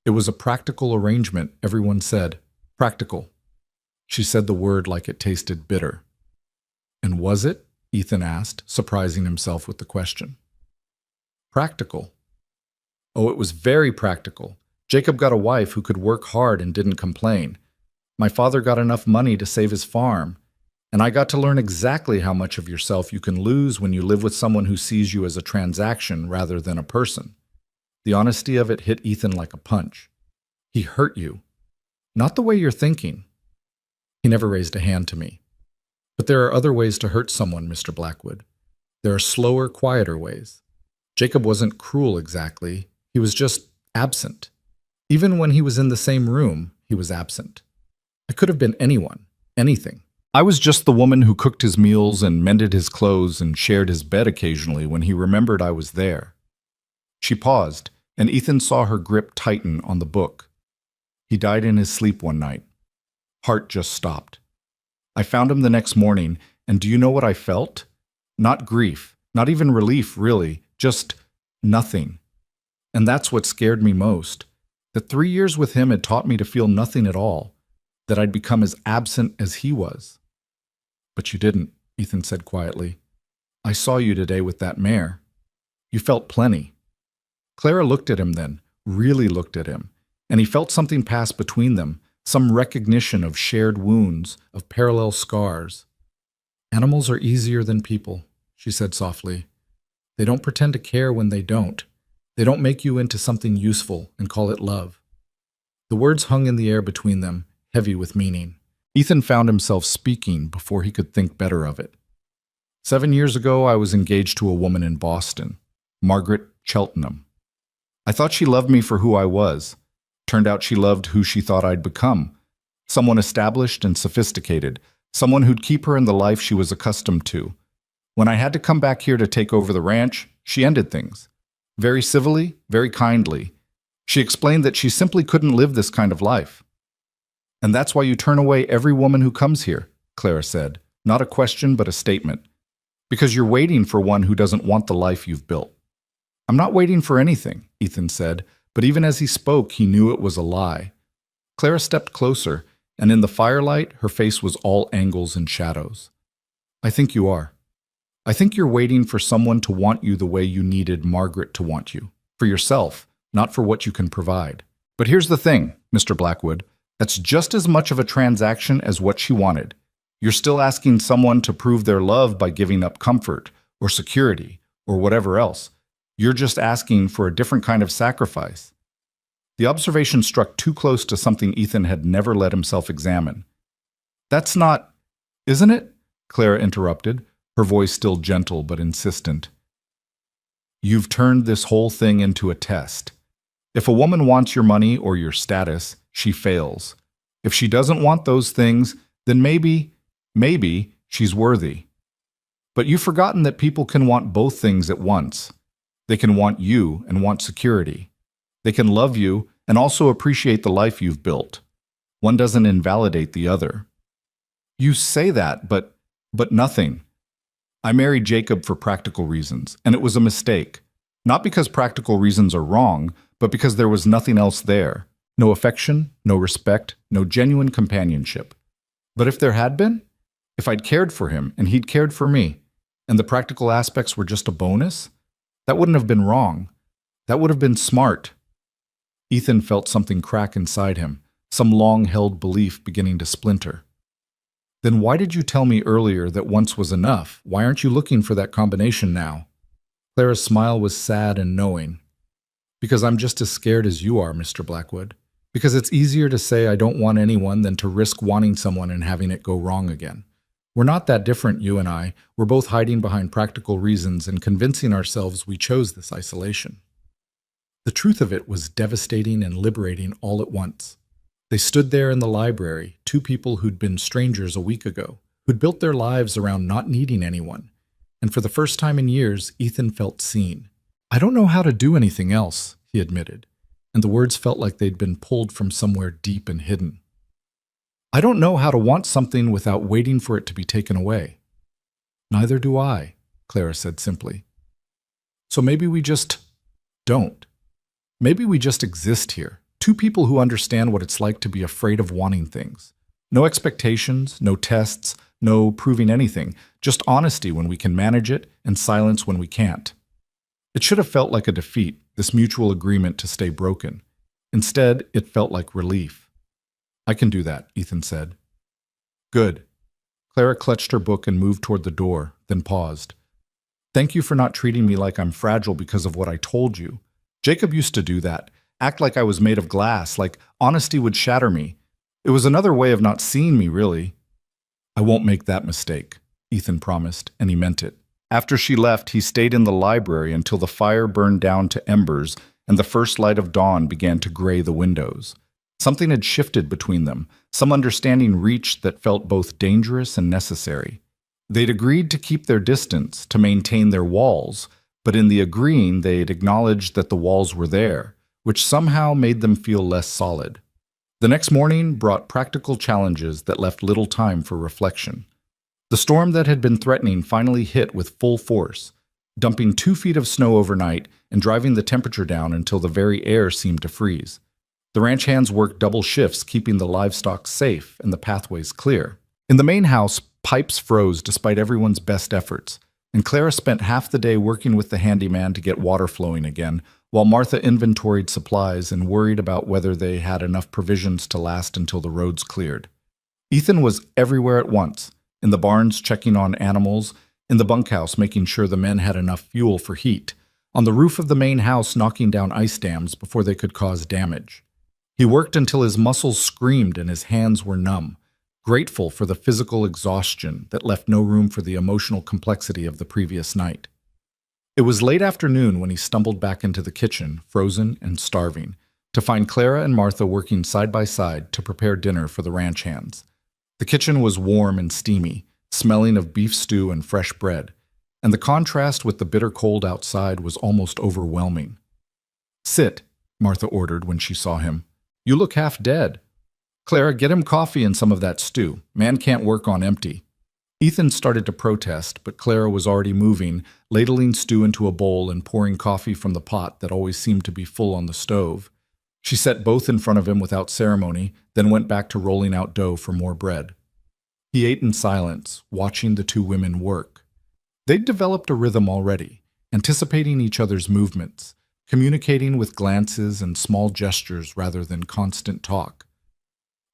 It was a practical arrangement, everyone said. Practical. She said the word like it tasted bitter. And was it? Ethan asked, surprising himself with the question. Practical. Oh, it was very practical. Jacob got a wife who could work hard and didn't complain. My father got enough money to save his farm, and I got to learn exactly how much of yourself you can lose when you live with someone who sees you as a transaction rather than a person. The honesty of it hit Ethan like a punch. He hurt you. Not the way you're thinking. He never raised a hand to me. But there are other ways to hurt someone, Mr. Blackwood. There are slower, quieter ways. Jacob wasn't cruel exactly. He was just absent. Even when he was in the same room, he was absent. I could have been anyone, anything. I was just the woman who cooked his meals and mended his clothes and shared his bed occasionally when he remembered I was there. She paused, and Ethan saw her grip tighten on the book. He died in his sleep one night. Heart just stopped. I found him the next morning, and do you know what I felt? Not grief, not even relief, really, just nothing. And that's what scared me most. That 3 years with him had taught me to feel nothing at all, that I'd become as absent as he was. But you didn't, Ethan said quietly. I saw you today with that mare. You felt plenty. Clara looked at him then, really looked at him, and he felt something pass between them, some recognition of shared wounds, of parallel scars. Animals are easier than people, she said softly. They don't pretend to care when they don't. They don't make you into something useful and call it love. The words hung in the air between them, heavy with meaning. Ethan found himself speaking before he could think better of it. 7 years ago, I was engaged to a woman in Boston, Margaret Cheltenham. I thought she loved me for who I was. Turned out she loved who she thought I'd become. Someone established and sophisticated, someone who'd keep her in the life she was accustomed to. When I had to come back here to take over the ranch, she ended things. Very civilly, very kindly. She explained that she simply couldn't live this kind of life. And that's why you turn away every woman who comes here, Clara said. Not a question, but a statement. Because you're waiting for one who doesn't want the life you've built. I'm not waiting for anything, Ethan said, but even as he spoke, he knew it was a lie. Clara stepped closer, and in the firelight, her face was all angles and shadows. I think you are. I think you're waiting for someone to want you the way you needed Margaret to want you. For yourself, not for what you can provide. But here's the thing, Mr. Blackwood. That's just as much of a transaction as what she wanted. You're still asking someone to prove their love by giving up comfort, or security, or whatever else. You're just asking for a different kind of sacrifice. The observation struck too close to something Ethan had never let himself examine. That's not, isn't it? Clara interrupted, her voice still gentle but insistent. You've turned this whole thing into a test. If a woman wants your money or your status, she fails. If she doesn't want those things, then maybe she's worthy. But you've forgotten that people can want both things at once. They can want you and want security. They can love you and also appreciate the life you've built. One doesn't invalidate the other. You say that, but nothing. I married Jacob for practical reasons, and it was a mistake. Not because practical reasons are wrong, but because there was nothing else there. No affection, no respect, no genuine companionship. But if there had been, if I'd cared for him and he'd cared for me, and the practical aspects were just a bonus, that wouldn't have been wrong. That would have been smart. Ethan felt something crack inside him, some long-held belief beginning to splinter. Then why did you tell me earlier that once was enough? Why aren't you looking for that combination now? Clara's smile was sad and knowing. Because I'm just as scared as you are, Mr. Blackwood. Because it's easier to say I don't want anyone than to risk wanting someone and having it go wrong again. We're not that different, you and I. We're both hiding behind practical reasons and convincing ourselves we chose this isolation. The truth of it was devastating and liberating all at once. They stood there in the library, two people who'd been strangers a week ago, who'd built their lives around not needing anyone. And for the first time in years, Ethan felt seen. I don't know how to do anything else, he admitted, and the words felt like they'd been pulled from somewhere deep and hidden. I don't know how to want something without waiting for it to be taken away. Neither do I, Clara said simply. So maybe we just don't. Maybe we just exist here, two people who understand what it's like to be afraid of wanting things. No expectations, no tests, no proving anything, just honesty when we can manage it and silence when we can't. It should have felt like a defeat, this mutual agreement to stay broken. Instead, it felt like relief. I can do that, Ethan said. Good. Clara clutched her book and moved toward the door, then paused. Thank you for not treating me like I'm fragile because of what I told you. Jacob used to do that, act like I was made of glass, like honesty would shatter me. It was another way of not seeing me, really. I won't make that mistake, Ethan promised, and he meant it. After she left, he stayed in the library until the fire burned down to embers and the first light of dawn began to gray the windows. Something had shifted between them, some understanding reached that felt both dangerous and necessary. They'd agreed to keep their distance, to maintain their walls, but in the agreeing they'd acknowledged that the walls were there, which somehow made them feel less solid. The next morning brought practical challenges that left little time for reflection. The storm that had been threatening finally hit with full force, dumping 2 feet of snow overnight and driving the temperature down until the very air seemed to freeze. The ranch hands worked double shifts, keeping the livestock safe and the pathways clear. In the main house, pipes froze despite everyone's best efforts, and Clara spent half the day working with the handyman to get water flowing again, while Martha inventoried supplies and worried about whether they had enough provisions to last until the roads cleared. Ethan was everywhere at once, in the barns checking on animals, in the bunkhouse making sure the men had enough fuel for heat, on the roof of the main house knocking down ice dams before they could cause damage. He worked until his muscles screamed and his hands were numb, grateful for the physical exhaustion that left no room for the emotional complexity of the previous night. It was late afternoon when he stumbled back into the kitchen, frozen and starving, to find Clara and Martha working side by side to prepare dinner for the ranch hands. The kitchen was warm and steamy, smelling of beef stew and fresh bread, and the contrast with the bitter cold outside was almost overwhelming. "Sit," Martha ordered when she saw him. "You look half dead." Clara, get him coffee and some of that stew. Man can't work on empty. Ethan started to protest, but Clara was already moving, ladling stew into a bowl and pouring coffee from the pot that always seemed to be full on the stove. She set both in front of him without ceremony, then went back to rolling out dough for more bread. He ate in silence, watching the two women work. They'd developed a rhythm already, anticipating each other's movements, communicating with glances and small gestures rather than constant talk.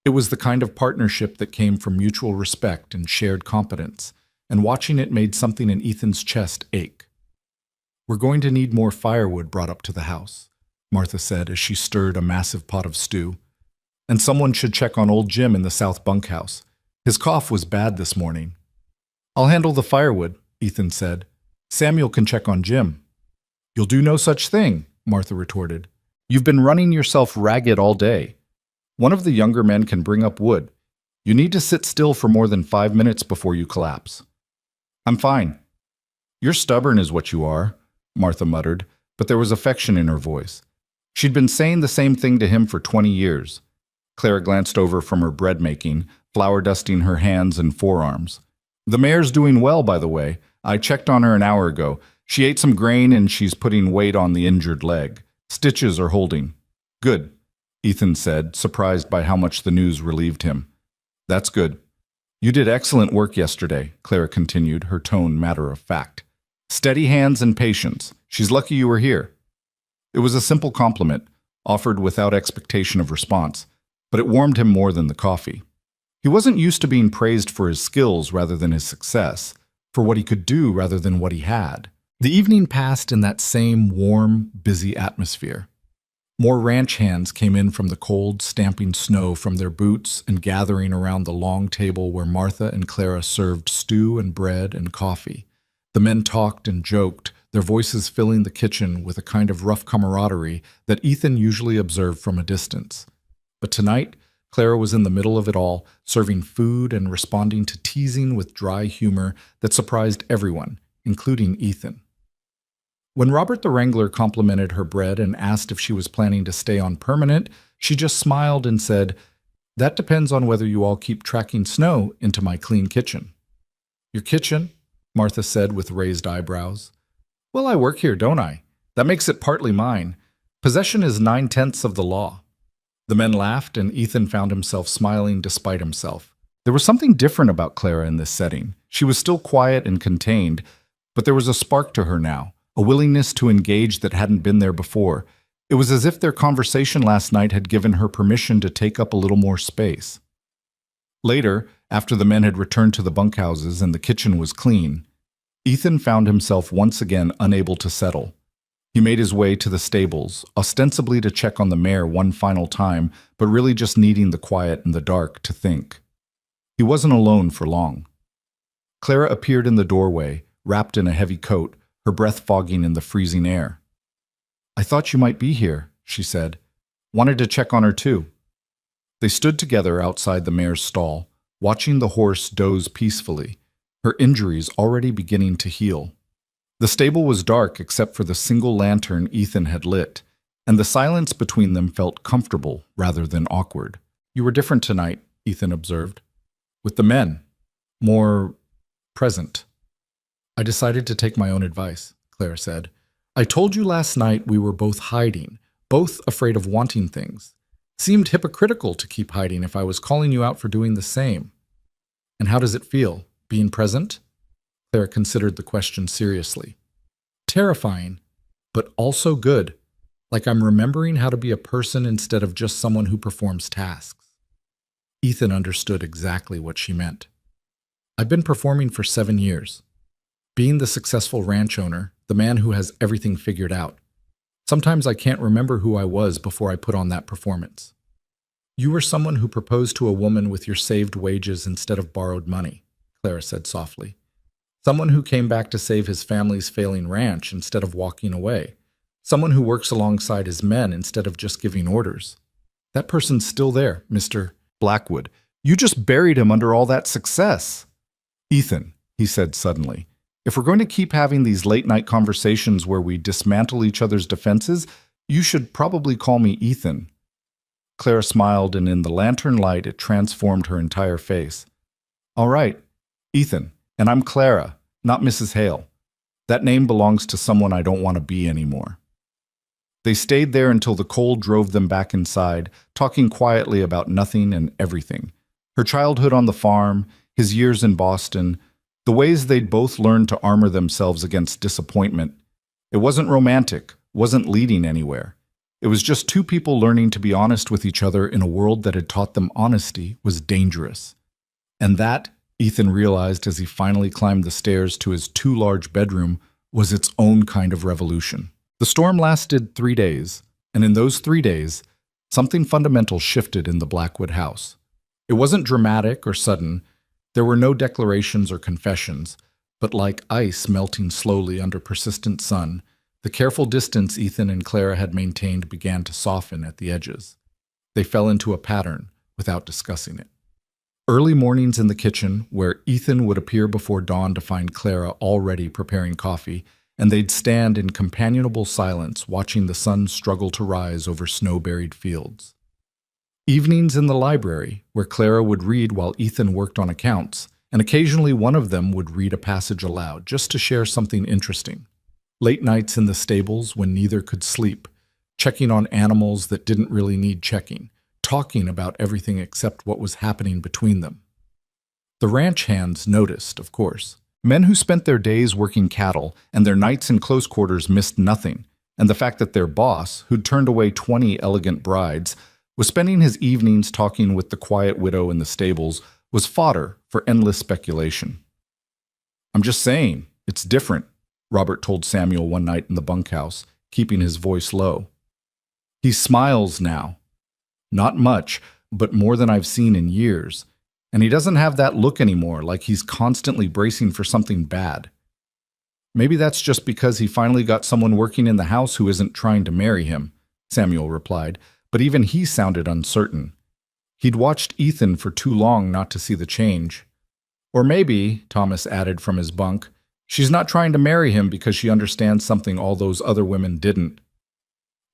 It was the kind of partnership that came from mutual respect and shared competence, and watching it made something in Ethan's chest ache. "We're going to need more firewood brought up to the house," Martha said as she stirred a massive pot of stew. "And someone should check on old Jim in the south bunkhouse. His cough was bad this morning." "I'll handle the firewood," Ethan said. "Samuel can check on Jim." "You'll do no such thing," Martha retorted. "You've been running yourself ragged all day. One of the younger men can bring up wood. You need to sit still for more than 5 minutes before you collapse." "I'm fine." "You're stubborn is what you are," Martha muttered, but there was affection in her voice. She'd been saying the same thing to him for 20 years. Clara glanced over from her bread making, flour dusting her hands and forearms. "The mare's doing well, by the way. I checked on her an hour ago. She ate some grain and she's putting weight on the injured leg. Stitches are holding." "Good," Ethan said, surprised by how much the news relieved him. "That's good." "You did excellent work yesterday," Clara continued, her tone matter of fact. "Steady hands and patience. She's lucky you were here." It was a simple compliment, offered without expectation of response, but it warmed him more than the coffee. He wasn't used to being praised for his skills rather than his success, for what he could do rather than what he had. The evening passed in that same warm, busy atmosphere. More ranch hands came in from the cold, stamping snow from their boots and gathering around the long table where Martha and Clara served stew and bread and coffee. The men talked and joked, their voices filling the kitchen with a kind of rough camaraderie that Ethan usually observed from a distance. But tonight, Clara was in the middle of it all, serving food and responding to teasing with dry humor that surprised everyone, including Ethan. When Robert the Wrangler complimented her bread and asked if she was planning to stay on permanent, she just smiled and said, "That depends on whether you all keep tracking snow into my clean kitchen." "Your kitchen?" Martha said with raised eyebrows. "Well, I work here, don't I? That makes it partly mine. Possession is 9/10 of the law." The men laughed, and Ethan found himself smiling despite himself. There was something different about Clara in this setting. She was still quiet and contained, but there was a spark to her now, a willingness to engage that hadn't been there before. It was as if their conversation last night had given her permission to take up a little more space. Later, after the men had returned to the bunkhouses and the kitchen was clean, Ethan found himself once again unable to settle. He made his way to the stables, ostensibly to check on the mare one final time, but really just needing the quiet and the dark to think. He wasn't alone for long. Clara appeared in the doorway, wrapped in a heavy coat, her breath fogging in the freezing air. "I thought you might be here," she said. "Wanted to check on her too." They stood together outside the mare's stall, watching the horse doze peacefully, her injuries already beginning to heal. The stable was dark except for the single lantern Ethan had lit, and the silence between them felt comfortable rather than awkward. "You were different tonight," Ethan observed. "With the men. More present." "I decided to take my own advice," Clara said. "I told you last night we were both hiding, both afraid of wanting things. Seemed hypocritical to keep hiding if I was calling you out for doing the same." "And how does it feel, being present?" Clara considered the question seriously. "Terrifying, but also good, like I'm remembering how to be a person instead of just someone who performs tasks." Ethan understood exactly what she meant. "I've been performing for 7 years. Being the successful ranch owner, the man who has everything figured out. Sometimes I can't remember who I was before I put on that performance." "You were someone who proposed to a woman with your saved wages instead of borrowed money," Clara said softly. "Someone who came back to save his family's failing ranch instead of walking away. Someone who works alongside his men instead of just giving orders. That person's still there, Mr. Blackwood. You just buried him under all that success." "Ethan," he said suddenly, "if we're going to keep having these late-night conversations where we dismantle each other's defenses, you should probably call me Ethan." Clara smiled, and in the lantern light it transformed her entire face. All right, Ethan, and I'm Clara, not Mrs. Hale. That name belongs to someone I don't want to be anymore. They stayed there until the cold drove them back inside, talking quietly about nothing and everything. Her childhood on the farm, his years in Boston, the ways they'd both learned to armor themselves against disappointment. It wasn't romantic, wasn't leading anywhere. It was just two people learning to be honest with each other in a world that had taught them honesty was dangerous. And that, Ethan realized as he finally climbed the stairs to his too-large bedroom, was its own kind of revolution. The storm lasted 3 days, and in those 3 days, something fundamental shifted in the Blackwood house. It wasn't dramatic or sudden. There were no declarations or confessions, but like ice melting slowly under persistent sun, the careful distance Ethan and Clara had maintained began to soften at the edges. They fell into a pattern without discussing it. Early mornings in the kitchen, where Ethan would appear before dawn to find Clara already preparing coffee, and they'd stand in companionable silence watching the sun struggle to rise over snow-buried fields. Evenings in the library, where Clara would read while Ethan worked on accounts, and occasionally one of them would read a passage aloud just to share something interesting. Late nights in the stables when neither could sleep, checking on animals that didn't really need checking, talking about everything except what was happening between them. The ranch hands noticed, of course. Men who spent their days working cattle and their nights in close quarters missed nothing, and the fact that their boss, who'd turned away 20 elegant brides, was spending his evenings talking with the quiet widow in the stables was fodder for endless speculation. "I'm just saying, it's different," Robert told Samuel one night in the bunkhouse, keeping his voice low. "He smiles now. Not much, but more than I've seen in years. And he doesn't have that look anymore, like he's constantly bracing for something bad. Maybe that's just because he finally got someone working in the house who isn't trying to marry him," Samuel replied, but even he sounded uncertain. He'd watched Ethan for too long not to see the change. "Or maybe," Thomas added from his bunk, "she's not trying to marry him because she understands something all those other women didn't."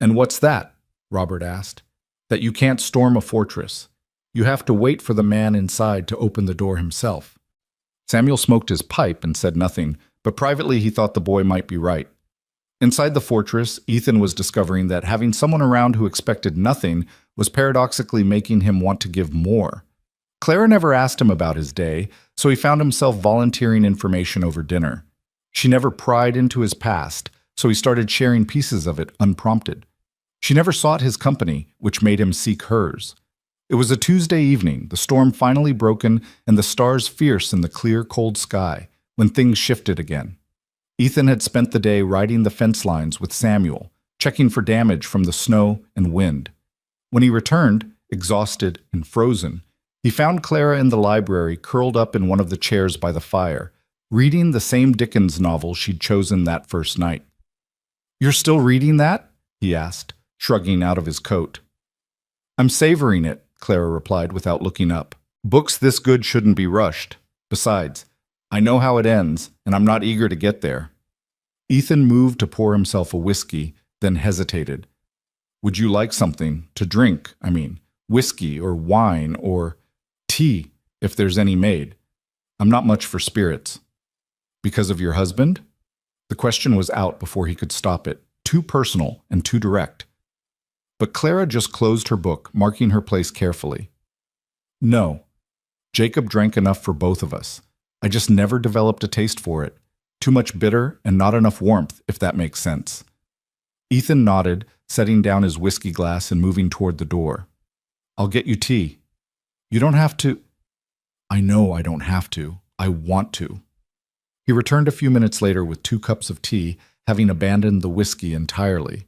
"And what's that?" Robert asked. "That you can't storm a fortress. You have to wait for the man inside to open the door himself." Samuel smoked his pipe and said nothing, but privately he thought the boy might be right. Inside the fortress, Ethan was discovering that having someone around who expected nothing was paradoxically making him want to give more. Clara never asked him about his day, so he found himself volunteering information over dinner. She never pried into his past, so he started sharing pieces of it unprompted. She never sought his company, which made him seek hers. It was a Tuesday evening, the storm finally broken and the stars fierce in the clear, cold sky, when things shifted again. Ethan had spent the day riding the fence lines with Samuel, checking for damage from the snow and wind. When he returned, exhausted and frozen, he found Clara in the library curled up in one of the chairs by the fire, reading the same Dickens novel she'd chosen that first night. "You're still reading that?" he asked, shrugging out of his coat. "I'm savoring it," Clara replied without looking up. "Books this good shouldn't be rushed. Besides, I know how it ends, and I'm not eager to get there." Ethan moved to pour himself a whiskey, then hesitated. "Would you like something to drink? Whiskey or wine or tea, if there's any made. I'm not much for spirits." "Because of your husband?" The question was out before he could stop it, too personal and too direct. But Clara just closed her book, marking her place carefully. "No. Jacob drank enough for both of us. I just never developed a taste for it. Too much bitter and not enough warmth, if that makes sense." Ethan nodded, setting down his whiskey glass and moving toward the door. "I'll get you tea." "You don't have to." "I know I don't have to. I want to." He returned a few minutes later with 2 cups of tea, having abandoned the whiskey entirely.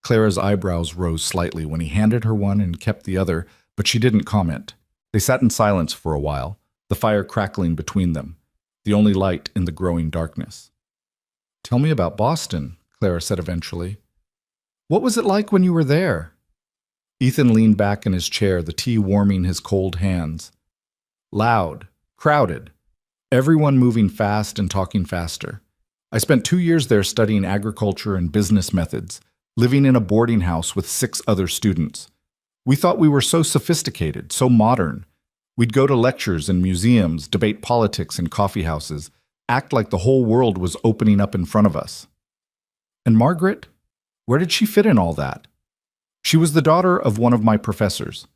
Clara's eyebrows rose slightly when he handed her one and kept the other, but she didn't comment. They sat in silence for a while, the fire crackling between them, the only light in the growing darkness. "Tell me about Boston," Clara said eventually. "What was it like when you were there?" Ethan leaned back in his chair, the tea warming his cold hands. "Loud, crowded, everyone moving fast and talking faster. I spent 2 years there studying agriculture and business methods, living in a boarding house with 6 other students. We thought we were so sophisticated, so modern. We'd go to lectures and museums, debate politics in coffee houses, act like the whole world was opening up in front of us. And Margaret? Where did she fit in all that? She was the daughter of one of my professors.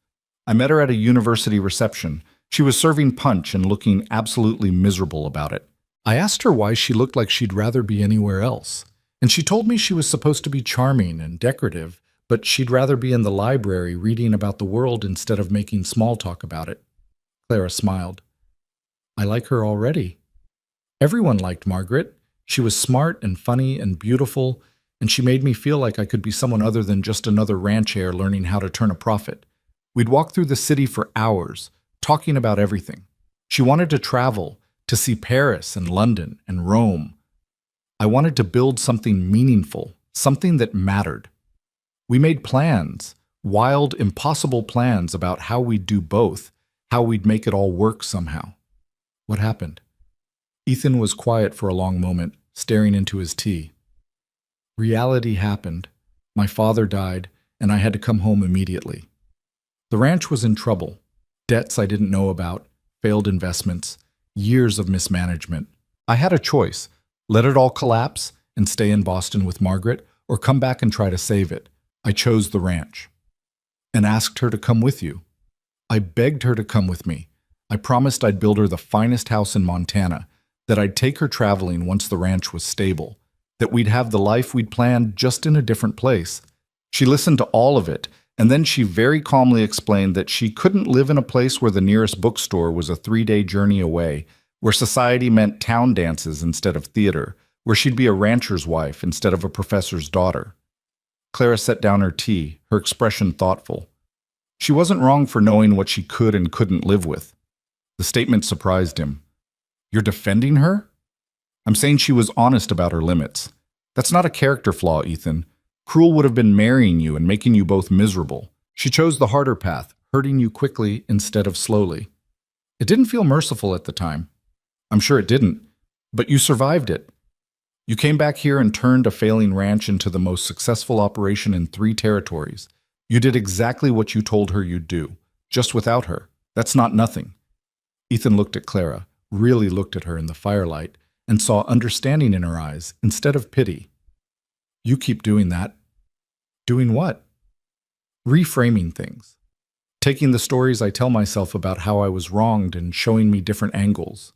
I met her at a university reception. She was serving punch and looking absolutely miserable about it. I asked her why she looked like she'd rather be anywhere else, and she told me she was supposed to be charming and decorative, but she'd rather be in the library reading about the world instead of making small talk about it. Clara smiled. I like her already. Everyone liked Margaret. She was smart and funny and beautiful, and she made me feel like I could be someone other than just another ranch heir learning how to turn a profit. We'd walk through the city for hours, talking about everything. She wanted to travel, to see Paris and London and Rome. I wanted to build something meaningful, something that mattered. We made plans, wild, impossible plans about how we'd do both, how we'd make it all work somehow. What happened? Ethan was quiet for a long moment, staring into his tea. Reality happened. My father died, and I had to come home immediately. The ranch was in trouble. Debts I didn't know about, failed investments, years of mismanagement. I had a choice: let it all collapse and stay in Boston with Margaret, or come back and try to save it. I chose the ranch and asked her to come with you. I begged her to come with me. I promised I'd build her the finest house in Montana, that I'd take her traveling once the ranch was stable, that we'd have the life we'd planned just in a different place. She listened to all of it, and then she very calmly explained that she couldn't live in a place where the nearest bookstore was a 3-day journey away, where society meant town dances instead of theater, where she'd be a rancher's wife instead of a professor's daughter. Clara set down her tea, her expression thoughtful. She wasn't wrong for knowing what she could and couldn't live with. The statement surprised him. You're defending her? I'm saying she was honest about her limits. That's not a character flaw, Ethan. Cruel would have been marrying you and making you both miserable. She chose the harder path, hurting you quickly instead of slowly. It didn't feel merciful at the time. I'm sure it didn't, but you survived it. You came back here and turned a failing ranch into the most successful operation in 3 territories. You did exactly what you told her you'd do, just without her. That's not nothing. Ethan looked at Clara, really looked at her in the firelight, and saw understanding in her eyes instead of pity. You keep doing that. Doing what? Reframing things. Taking the stories I tell myself about how I was wronged and showing me different angles.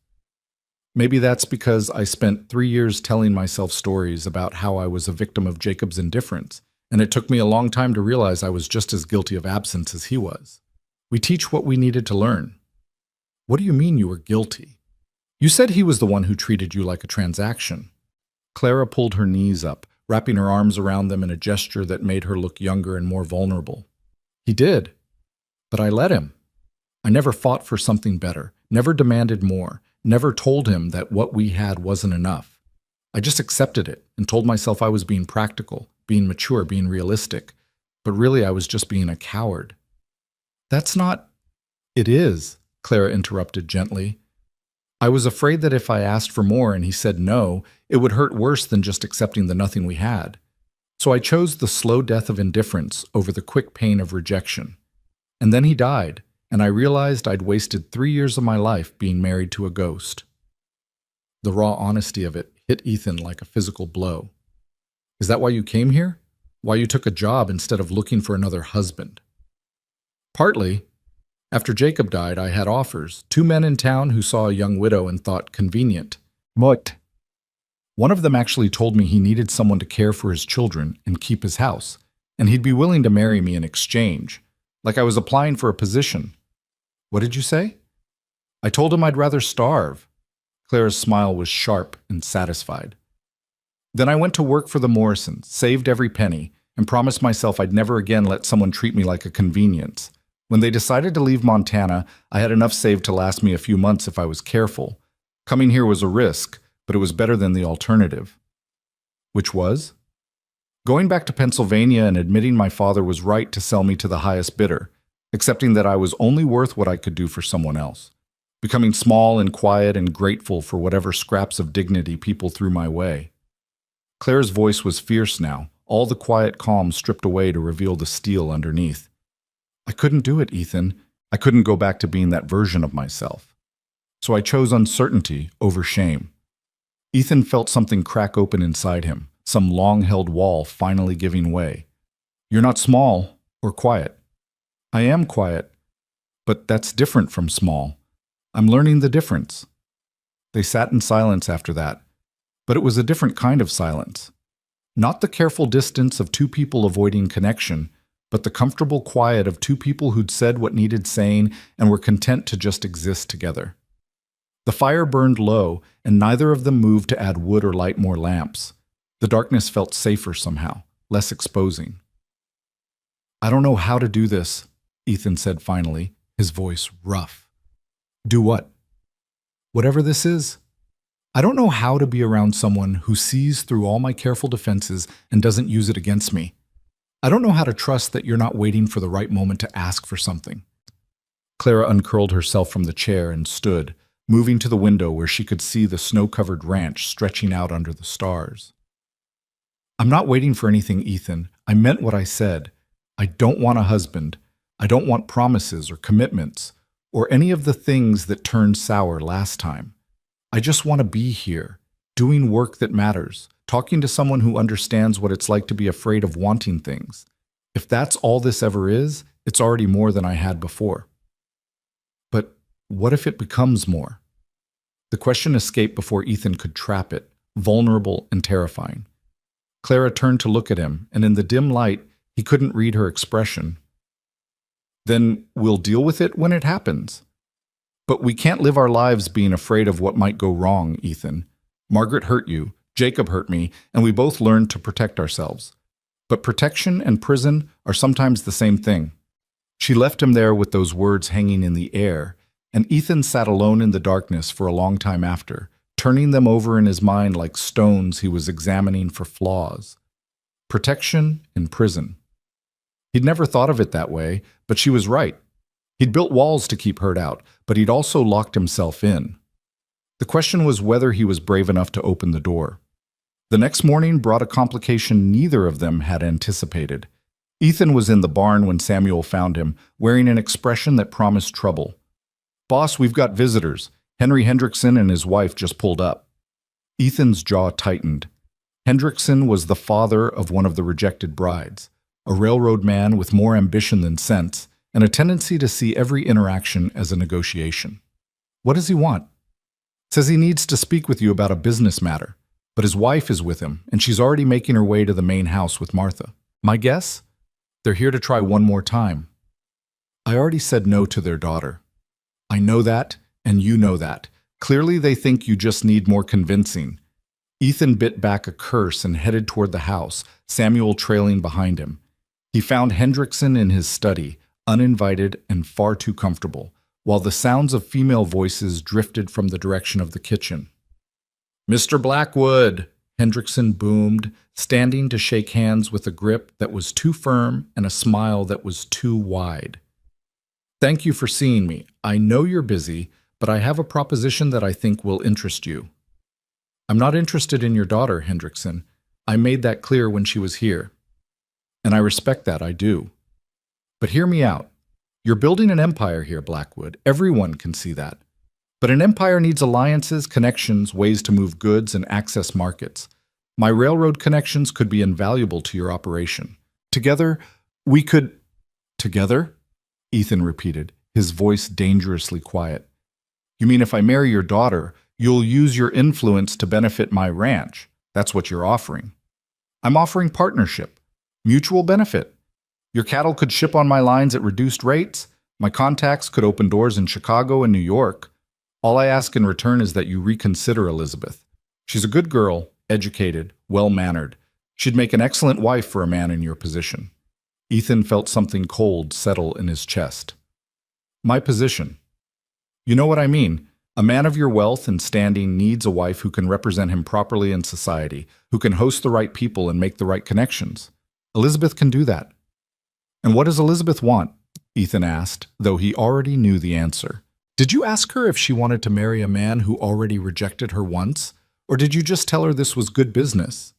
Maybe that's because I spent 3 years telling myself stories about how I was a victim of Jacob's indifference, and it took me a long time to realize I was just as guilty of absence as he was. We teach what we needed to learn. What do you mean you were guilty? You said he was the one who treated you like a transaction. Clara pulled her knees up, wrapping her arms around them in a gesture that made her look younger and more vulnerable. He did, but I let him. I never fought for something better, never demanded more, never told him that what we had wasn't enough. I just accepted it and told myself I was being practical, being mature, being realistic, but really I was just being a coward. That's not... It is, Clara interrupted gently. I was afraid that if I asked for more and he said no, it would hurt worse than just accepting the nothing we had. So I chose the slow death of indifference over the quick pain of rejection. And then he died, and I realized I'd wasted 3 years of my life being married to a ghost. The raw honesty of it hit Ethan like a physical blow. Is that why you came here? Why you took a job instead of looking for another husband? Partly. After Jacob died, I had offers. 2 men in town who saw a young widow and thought convenient. What? One of them actually told me he needed someone to care for his children and keep his house, and he'd be willing to marry me in exchange, like I was applying for a position. What did you say? I told him I'd rather starve. Clara's smile was sharp and satisfied. Then I went to work for the Morrisons, saved every penny, and promised myself I'd never again let someone treat me like a convenience. When they decided to leave Montana, I had enough saved to last me a few months if I was careful. Coming here was a risk, but it was better than the alternative. Which was? Going back to Pennsylvania and admitting my father was right to sell me to the highest bidder, accepting that I was only worth what I could do for someone else, becoming small and quiet and grateful for whatever scraps of dignity people threw my way. Claire's voice was fierce now, all the quiet calm stripped away to reveal the steel underneath. I couldn't do it, Ethan. I couldn't go back to being that version of myself. So I chose uncertainty over shame. Ethan felt something crack open inside him, some long-held wall finally giving way. You're not small or quiet. I am quiet, but that's different from small. I'm learning the difference. They sat in silence after that, but it was a different kind of silence. Not the careful distance of two people avoiding connection, but the comfortable quiet of two people who'd said what needed saying and were content to just exist together. The fire burned low, and neither of them moved to add wood or light more lamps. The darkness felt safer somehow, less exposing. I don't know how to do this, Ethan said finally, his voice rough. Do what? Whatever this is. I don't know how to be around someone who sees through all my careful defenses and doesn't use it against me. I don't know how to trust that you're not waiting for the right moment to ask for something. Clara uncurled herself from the chair and stood, moving to the window where she could see the snow-covered ranch stretching out under the stars. I'm not waiting for anything, Ethan. I meant what I said. I don't want a husband. I don't want promises or commitments, or any of the things that turned sour last time. I just want to be here, doing work that matters, talking to someone who understands what it's like to be afraid of wanting things. If that's all this ever is, it's already more than I had before. But what if it becomes more? The question escaped before Ethan could trap it, vulnerable and terrifying. Clara turned to look at him, and in the dim light, he couldn't read her expression. Then we'll deal with it when it happens. But we can't live our lives being afraid of what might go wrong, Ethan. Margaret hurt you, Jacob hurt me, and we both learned to protect ourselves. But protection and prison are sometimes the same thing. She left him there with those words hanging in the air, and Ethan sat alone in the darkness for a long time after, turning them over in his mind like stones he was examining for flaws. Protection and prison. He'd never thought of it that way, but she was right. He'd built walls to keep hurt out, but he'd also locked himself in. The question was whether he was brave enough to open the door. The next morning brought a complication neither of them had anticipated. Ethan was in the barn when Samuel found him, wearing an expression that promised trouble. "Boss, we've got visitors. Henry Hendrickson and his wife just pulled up." Ethan's jaw tightened. Hendrickson was the father of one of the rejected brides, a railroad man with more ambition than sense, and a tendency to see every interaction as a negotiation. What does he want? Says he needs to speak with you about a business matter, but his wife is with him, and she's already making her way to the main house with Martha. My guess? They're here to try one more time. I already said no to their daughter. I know that, and you know that. Clearly they think you just need more convincing. Ethan bit back a curse and headed toward the house, Samuel trailing behind him. He found Hendrickson in his study, uninvited and far too comfortable, while the sounds of female voices drifted from the direction of the kitchen. "Mr. Blackwood," Hendrickson boomed, standing to shake hands with a grip that was too firm and a smile that was too wide. "Thank you for seeing me. I know you're busy, but I have a proposition that I think will interest you." "I'm not interested in your daughter, Hendrickson. I made that clear when she was here. And I respect that, I do. But hear me out. You're building an empire here, Blackwood. Everyone can see that. But an empire needs alliances, connections, ways to move goods, and access markets. My railroad connections could be invaluable to your operation. Together, we could—" "Together?" Ethan repeated, his voice dangerously quiet. "You mean if I marry your daughter, you'll use your influence to benefit my ranch? That's what you're offering." "I'm offering partnership, mutual benefit. Your cattle could ship on my lines at reduced rates. My contacts could open doors in Chicago and New York. All I ask in return is that you reconsider Elizabeth. She's a good girl, educated, well-mannered. She'd make an excellent wife for a man in your position." Ethan felt something cold settle in his chest. "My position. You know what I mean. A man of your wealth and standing needs a wife who can represent him properly in society, who can host the right people and make the right connections. Elizabeth can do that." "And what does Elizabeth want?" Ethan asked, though he already knew the answer. "Did you ask her if she wanted to marry a man who already rejected her once, or did you just tell her this was good business?"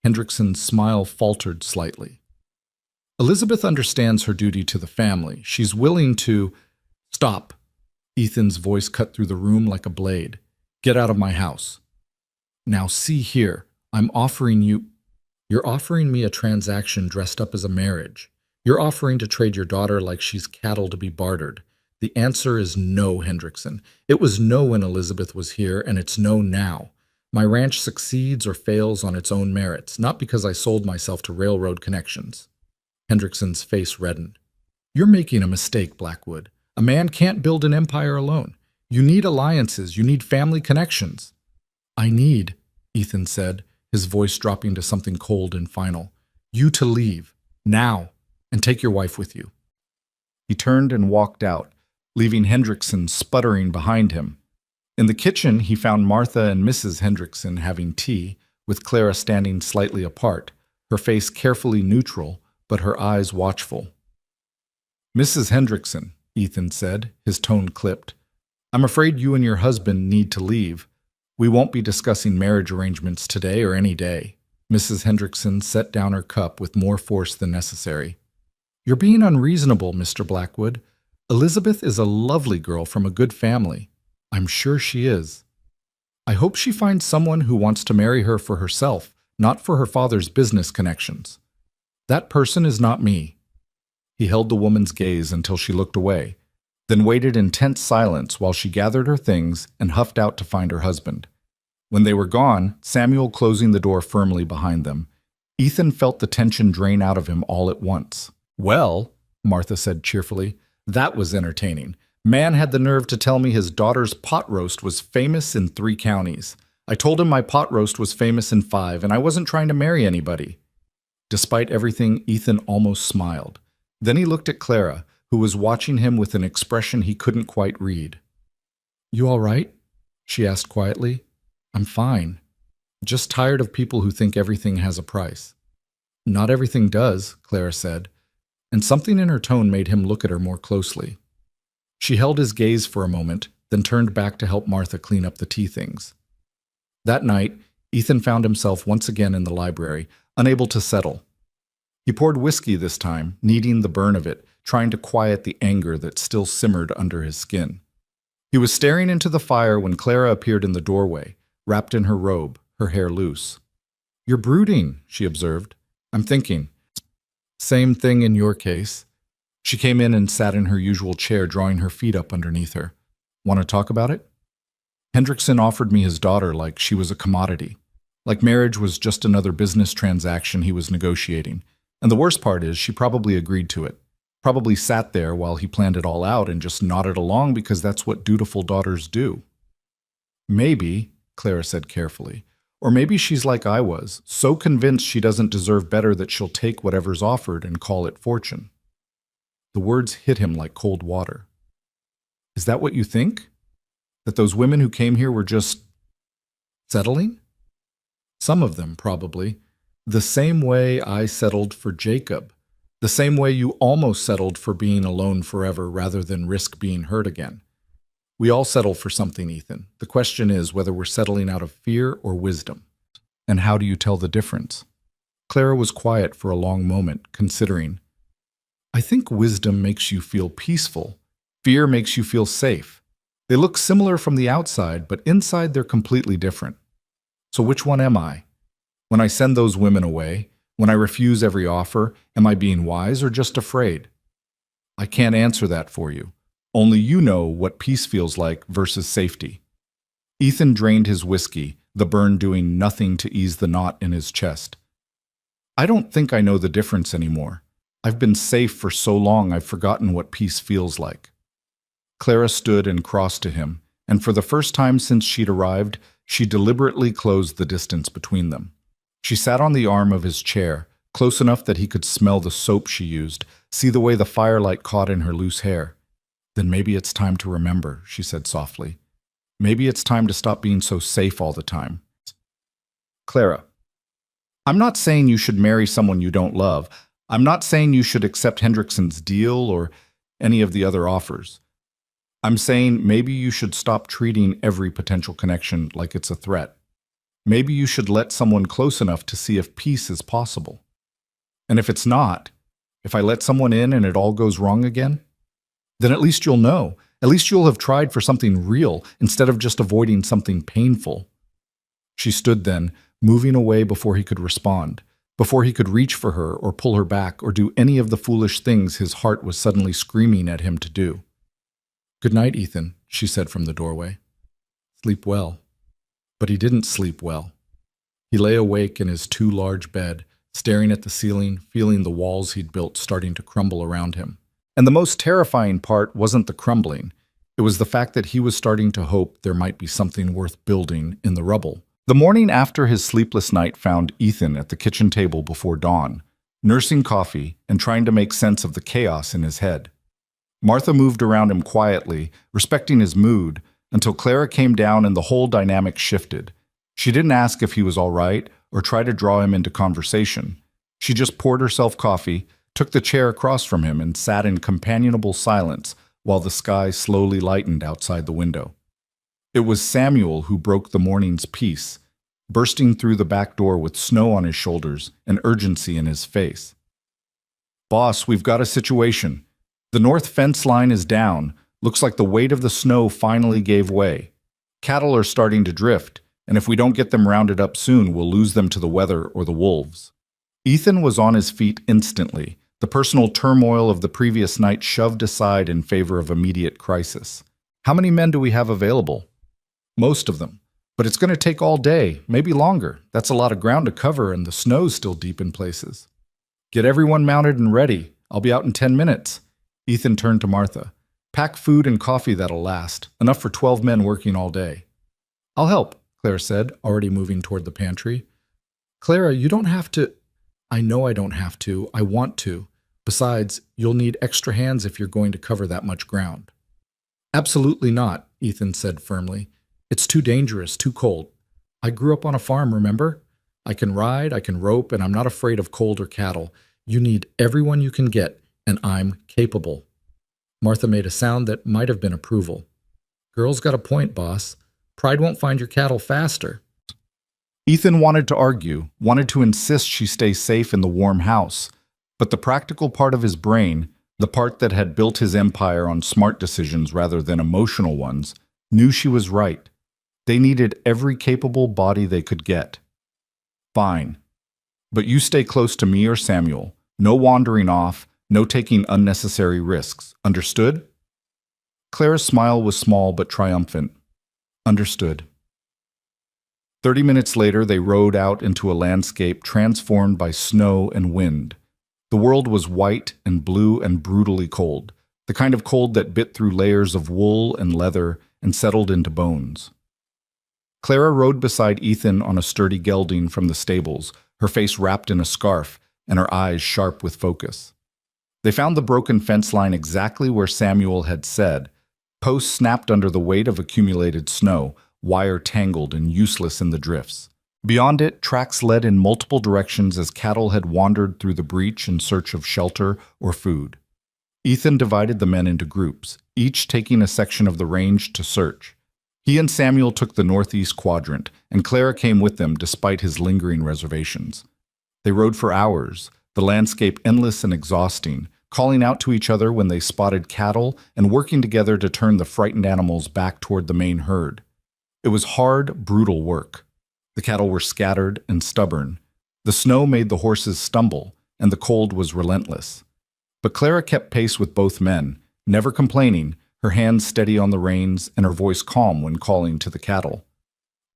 Hendrickson's smile faltered slightly. Elizabeth understands her duty to the family. She's willing to— Stop. Ethan's voice cut through the room like a blade. Get out of my house. Now see here, You're offering me a transaction dressed up as a marriage. You're offering to trade your daughter like she's cattle to be bartered. The answer is no, Hendrickson. It was no when Elizabeth was here, and it's no now. My ranch succeeds or fails on its own merits, not because I sold myself to railroad connections. Hendrickson's face reddened. You're making a mistake, Blackwood. A man can't build an empire alone. You need alliances. You need family connections. I need, Ethan said, his voice dropping to something cold and final, you to leave, now, and take your wife with you. He turned and walked out, leaving Hendrickson sputtering behind him. In the kitchen, he found Martha and Mrs. Hendrickson having tea, with Clara standing slightly apart, her face carefully neutral, but her eyes watchful. Mrs. Hendrickson, Ethan said, his tone clipped, I'm afraid you and your husband need to leave. We won't be discussing marriage arrangements today or any day. Mrs. Hendrickson set down her cup with more force than necessary. You're being unreasonable, Mr. Blackwood. Elizabeth is a lovely girl from a good family. I'm sure she is. I hope she finds someone who wants to marry her for herself, not for her father's business connections. That person is not me. He held the woman's gaze until she looked away, then waited in tense silence while she gathered her things and huffed out to find her husband. When they were gone, Samuel closing the door firmly behind them, Ethan felt the tension drain out of him all at once. Well, Martha said cheerfully, that was entertaining. Man had the nerve to tell me his daughter's pot roast was famous in 3 counties. I told him my pot roast was famous in 5, and I wasn't trying to marry anybody. Despite everything, Ethan almost smiled. Then he looked at Clara, who was watching him with an expression he couldn't quite read. You all right? She asked quietly. I'm fine. Just tired of people who think everything has a price. Not everything does, Clara said, and something in her tone made him look at her more closely. She held his gaze for a moment, then turned back to help Martha clean up the tea things. That night, Ethan found himself once again in the library, unable to settle. He poured whiskey this time, needing the burn of it, trying to quiet the anger that still simmered under his skin. He was staring into the fire when Clara appeared in the doorway, wrapped in her robe, her hair loose. You're brooding, she observed. I'm thinking. Same thing in your case. She came in and sat in her usual chair, drawing her feet up underneath her. Want to talk about it? Hendrickson offered me his daughter like she was a commodity, like marriage was just another business transaction he was negotiating. And the worst part is she probably agreed to it. Probably sat there while he planned it all out and just nodded along because that's what dutiful daughters do. Maybe, Clara said carefully, or maybe she's like I was, so convinced she doesn't deserve better that she'll take whatever's offered and call it fortune. The words hit him like cold water. Is that what you think? That those women who came here were just settling? Some of them, probably. The same way I settled for Jacob. The same way you almost settled for being alone forever rather than risk being hurt again. We all settle for something, Ethan. The question is whether we're settling out of fear or wisdom. And how do you tell the difference? Clara was quiet for a long moment, considering. I think wisdom makes you feel peaceful. Fear makes you feel safe. They look similar from the outside, but inside they're completely different. So which one am I? When I send those women away, when I refuse every offer, am I being wise or just afraid? I can't answer that for you. Only you know what peace feels like versus safety. Ethan drained his whiskey, the burn doing nothing to ease the knot in his chest. I don't think I know the difference anymore. I've been safe for so long I've forgotten what peace feels like. Clara stood and crossed to him, and for the first time since she'd arrived, she deliberately closed the distance between them. She sat on the arm of his chair, close enough that he could smell the soap she used, see the way the firelight caught in her loose hair. Then maybe it's time to remember, she said softly. Maybe it's time to stop being so safe all the time. Clara, I'm not saying you should marry someone you don't love. I'm not saying you should accept Hendrickson's deal or any of the other offers. I'm saying maybe you should stop treating every potential connection like it's a threat. Maybe you should let someone close enough to see if peace is possible. And if it's not, If I let someone in and it all goes wrong again? Then at least you'll know. At least you'll have tried for something real instead of just avoiding something painful. She stood then, moving away before he could respond, before he could reach for her or pull her back or do any of the foolish things his heart was suddenly screaming at him to do. "Good night, Ethan," she said from the doorway. "Sleep well." But he didn't sleep well. He lay awake in his too large bed, staring at the ceiling, feeling the walls he'd built starting to crumble around him. And the most terrifying part wasn't the crumbling. It was the fact that he was starting to hope there might be something worth building in the rubble. The morning after his sleepless night found Ethan at the kitchen table before dawn, nursing coffee and trying to make sense of the chaos in his head. Martha moved around him quietly, respecting his mood, until Clara came down and the whole dynamic shifted. She didn't ask if he was all right or try to draw him into conversation. She just poured herself coffee, took the chair across from him, and sat in companionable silence while the sky slowly lightened outside the window. It was Samuel who broke the morning's peace, bursting through the back door with snow on his shoulders and urgency in his face. "Boss, we've got a situation. The north fence line is down. Looks like the weight of the snow finally gave way. Cattle are starting to drift, and if we don't get them rounded up soon, we'll lose them to the weather or the wolves." Ethan was on his feet instantly, the personal turmoil of the previous night shoved aside in favor of immediate crisis. "How many men do we have available?" "Most of them. But it's going to take all day, maybe longer. That's a lot of ground to cover, and the snow's still deep in places." "Get everyone mounted and ready. I'll be out in 10 minutes. Ethan turned to Martha. "Pack food and coffee that'll last, enough for 12 men working all day." "I'll help," Claire said, already moving toward the pantry. "Clara, you don't have to." "I know I don't have to. I want to. Besides, you'll need extra hands if you're going to cover that much ground." "Absolutely not," Ethan said firmly. "It's too dangerous, too cold. I grew up on a farm, remember? I can ride, I can rope, and I'm not afraid of cold or cattle. You need everyone you can get, and I'm capable." Martha made a sound that might have been approval. "Girl's got a point, boss. Pride won't find your cattle faster." Ethan wanted to argue, wanted to insist she stay safe in the warm house. But the practical part of his brain, the part that had built his empire on smart decisions rather than emotional ones, knew she was right. They needed every capable body they could get. "Fine. But you stay close to me or Samuel. No wandering off, no taking unnecessary risks. Understood?" Clara's smile was small but triumphant. "Understood." 30 minutes later, they rode out into a landscape transformed by snow and wind. The world was white and blue and brutally cold, the kind of cold that bit through layers of wool and leather and settled into bones. Clara rode beside Ethan on a sturdy gelding from the stables, her face wrapped in a scarf and her eyes sharp with focus. They found the broken fence line exactly where Samuel had said, posts snapped under the weight of accumulated snow, wire tangled and useless in the drifts. Beyond it, tracks led in multiple directions as cattle had wandered through the breach in search of shelter or food. Ethan divided the men into groups, each taking a section of the range to search. He and Samuel took the northeast quadrant, and Clara came with them despite his lingering reservations. They rode for hours, the landscape endless and exhausting, calling out to each other when they spotted cattle and working together to turn the frightened animals back toward the main herd. It was hard, brutal work. The cattle were scattered and stubborn. The snow made the horses stumble, and the cold was relentless. But Clara kept pace with both men, never complaining, her hands steady on the reins and her voice calm when calling to the cattle.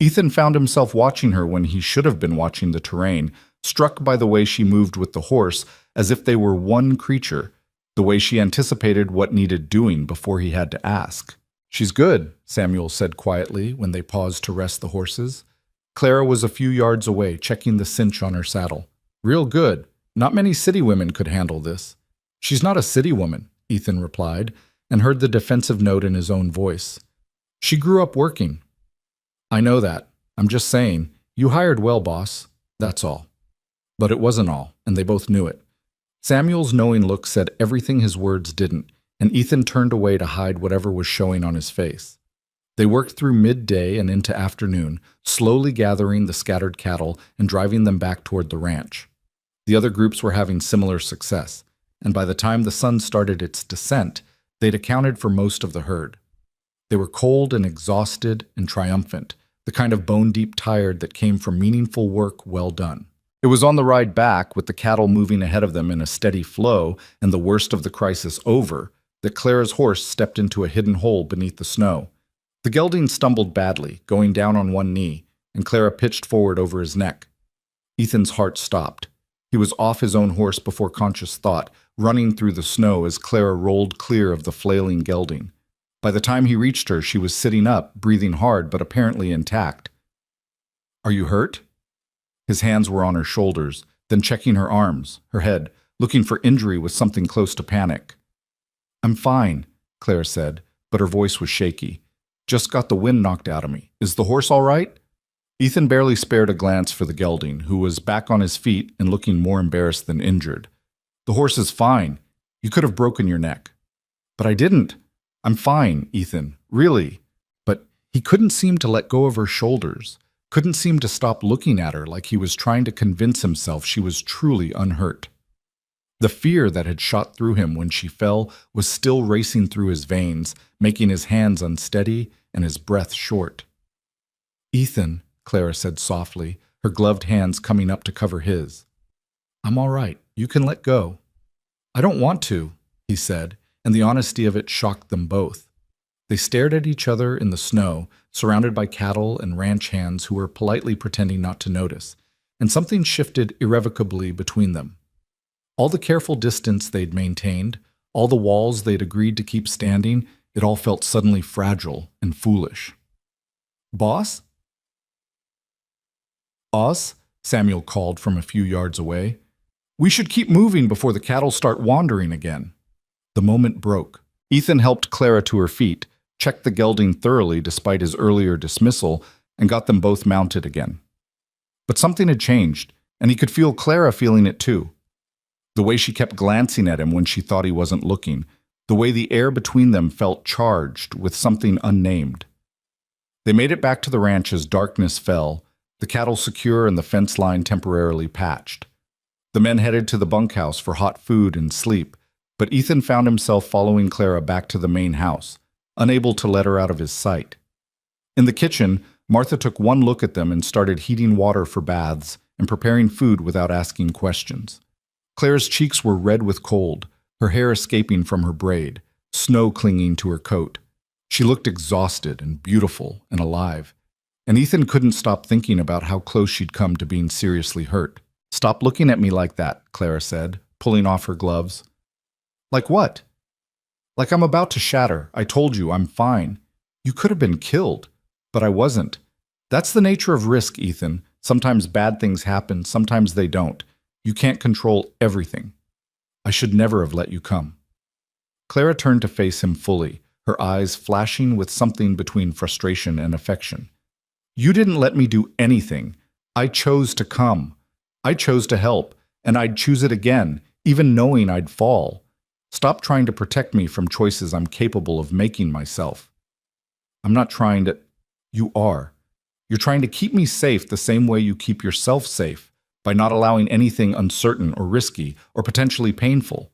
Ethan found himself watching her when he should have been watching the terrain, struck by the way she moved with the horse as if they were one creature, the way she anticipated what needed doing before he had to ask. "She's good," Samuel said quietly when they paused to rest the horses. Clara was a few yards away, checking the cinch on her saddle. "Real good. Not many city women could handle this." "She's not a city woman," Ethan replied, and heard the defensive note in his own voice. "She grew up working." "I know that. I'm just saying, you hired well, boss. That's all." But it wasn't all, and they both knew it. Samuel's knowing look said everything his words didn't, and Ethan turned away to hide whatever was showing on his face. They worked through midday and into afternoon, slowly gathering the scattered cattle and driving them back toward the ranch. The other groups were having similar success. and by the time the sun started its descent, they'd accounted for most of the herd. They were cold and exhausted and triumphant, the kind of bone-deep tired that came from meaningful work well done. It was on the ride back, with the cattle moving ahead of them in a steady flow and the worst of the crisis over, that Clara's horse stepped into a hidden hole beneath the snow. The gelding stumbled badly, going down on one knee, and Clara pitched forward over his neck. Ethan's heart stopped. He was off his own horse before conscious thought, running through the snow as Clara rolled clear of the flailing gelding. By the time he reached her, she was sitting up, breathing hard but apparently intact. "Are you hurt?" His hands were on her shoulders, then checking her arms, her head, looking for injury with something close to panic. "I'm fine," Clara said, but her voice was shaky. "Just got the wind knocked out of me. Is the horse all right?" Ethan barely spared a glance for the gelding, who was back on his feet and looking more embarrassed than injured. "The horse is fine. You could have broken your neck." "But I didn't. I'm fine, Ethan, really." But he couldn't seem to let go of her shoulders, couldn't seem to stop looking at her like he was trying to convince himself she was truly unhurt. The fear that had shot through him when she fell was still racing through his veins, making his hands unsteady and his breath short. "Ethan," Clara said softly, her gloved hands coming up to cover his. "I'm all right. You can let go." "I don't want to," he said, and the honesty of it shocked them both. They stared at each other in the snow, surrounded by cattle and ranch hands who were politely pretending not to notice, and something shifted irrevocably between them. All the careful distance they'd maintained, all the walls they'd agreed to keep standing, it all felt suddenly fragile and foolish. "Boss?" "Boss?" Samuel called from a few yards away. "We should keep moving before the cattle start wandering again." The moment broke. Ethan helped Clara to her feet, checked the gelding thoroughly despite his earlier dismissal, and got them both mounted again. But something had changed, and he could feel Clara feeling it too. The way she kept glancing at him when she thought he wasn't looking, the way the air between them felt charged with something unnamed. They made it back to the ranch as darkness fell, the cattle secure and the fence line temporarily patched. The men headed to the bunkhouse for hot food and sleep, but Ethan found himself following Clara back to the main house, unable to let her out of his sight. In the kitchen, Martha took one look at them and started heating water for baths and preparing food without asking questions. Clara's cheeks were red with cold, her hair escaping from her braid, snow clinging to her coat. She looked exhausted and beautiful and alive, and Ethan couldn't stop thinking about how close she'd come to being seriously hurt. "Stop looking at me like that," Clara said, pulling off her gloves. "Like what?" "Like I'm about to shatter. I told you, I'm fine. You could have been killed, but I wasn't. That's the nature of risk, Ethan. Sometimes bad things happen, sometimes they don't. You can't control everything. I should never have let you come." Clara turned to face him fully, her eyes flashing with something between frustration and affection. "You didn't let me do anything. I chose to come. I chose to help, and I'd choose it again, even knowing I'd fall. Stop trying to protect me from choices I'm capable of making myself." "I'm not trying to—" "You are. You're trying to keep me safe the same way you keep yourself safe, by not allowing anything uncertain or risky or potentially painful.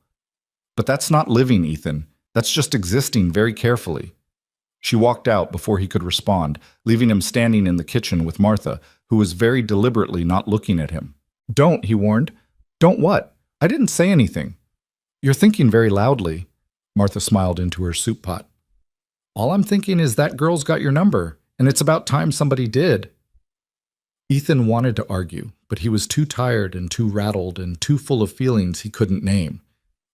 But that's not living, Ethan. That's just existing very carefully." She walked out before he could respond, leaving him standing in the kitchen with Martha, who was very deliberately not looking at him. "Don't," he warned. "Don't what? I didn't say anything." "You're thinking very loudly." Martha smiled into her soup pot. "All I'm thinking is that girl's got your number, and it's about time somebody did." Ethan wanted to argue, but he was too tired and too rattled and too full of feelings he couldn't name.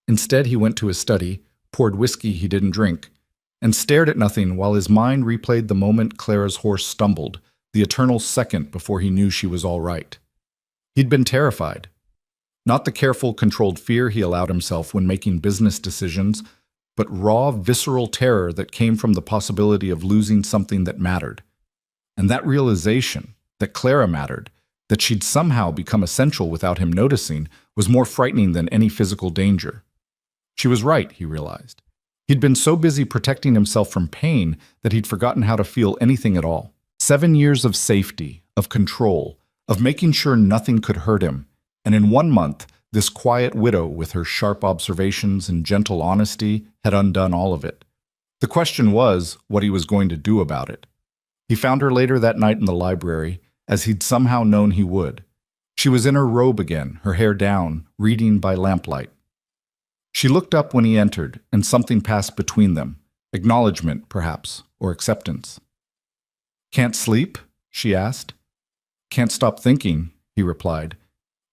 Instead, he went to his study, poured whiskey he didn't drink, and stared at nothing while his mind replayed the moment Clara's horse stumbled, the eternal second before he knew she was all right. He'd been terrified. Not the careful, controlled fear he allowed himself when making business decisions, but raw, visceral terror that came from the possibility of losing something that mattered. And that realization, that Clara mattered, that she'd somehow become essential without him noticing, was more frightening than any physical danger. She was right, he realized. He'd been so busy protecting himself from pain that he'd forgotten how to feel anything at all. 7 years of safety, of control, of making sure nothing could hurt him, and in 1 month, This quiet widow with her sharp observations and gentle honesty had undone all of it. The question was what he was going to do about it. He found her later that night in the library, as he'd somehow known he would. She was in her robe again, her hair down, reading by lamplight. She looked up when he entered, and something passed between them. Acknowledgement, perhaps, or acceptance. "Can't sleep?" she asked. "Can't stop thinking," he replied.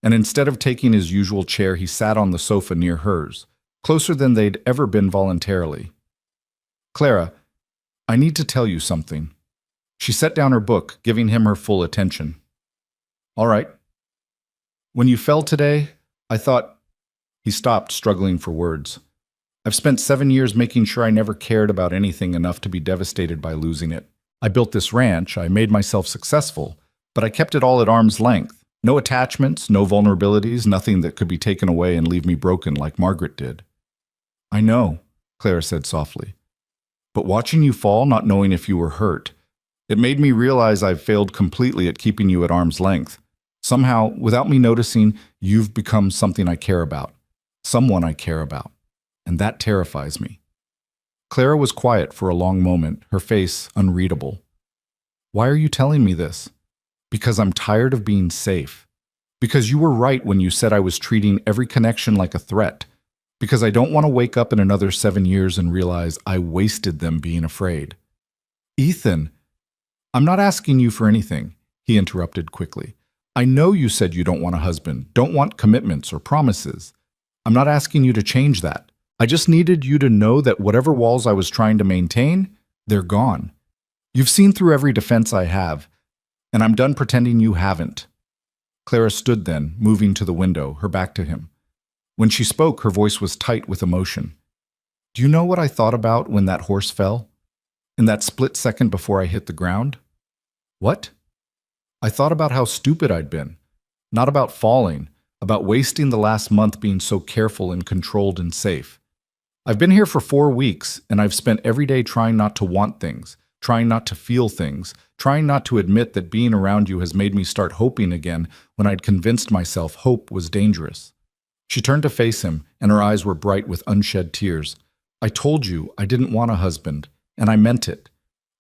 And instead of taking his usual chair, he sat on the sofa near hers, closer than they'd ever been voluntarily. "Clara, I need to tell you something." She set down her book, giving him her full attention. "All right. When you fell today, I thought—" He stopped, struggling for words. "I've spent 7 years making sure I never cared about anything enough to be devastated by losing it. I built this ranch, I made myself successful, but I kept it all at arm's length. No attachments, no vulnerabilities, nothing that could be taken away and leave me broken like Margaret did." "I know," Clara said softly. "But watching you fall, not knowing if you were hurt, it made me realize I've failed completely at keeping you at arm's length. Somehow, without me noticing, you've become something I care about. Someone I care about. And that terrifies me." Clara was quiet for a long moment, her face unreadable. "Why are you telling me this?" "Because I'm tired of being safe. Because you were right when you said I was treating every connection like a threat. Because I don't want to wake up in another 7 years and realize I wasted them being afraid." "Ethan, I'm not asking you for anything," he interrupted quickly. "I know you said you don't want a husband, don't want commitments or promises. I'm not asking you to change that. I just needed you to know that whatever walls I was trying to maintain, they're gone. You've seen through every defense I have, and I'm done pretending you haven't." Clara stood then, moving to the window, her back to him. When she spoke, her voice was tight with emotion. "Do you know what I thought about when that horse fell? In that split second before I hit the ground?" "What?" "I thought about how stupid I'd been. Not about falling, about wasting the last month being so careful and controlled and safe. I've been here for 4 weeks, and I've spent every day trying not to want things, trying not to feel things, trying not to admit that being around you has made me start hoping again when I'd convinced myself hope was dangerous." She turned to face him, and her eyes were bright with unshed tears. "I told you I didn't want a husband, and I meant it.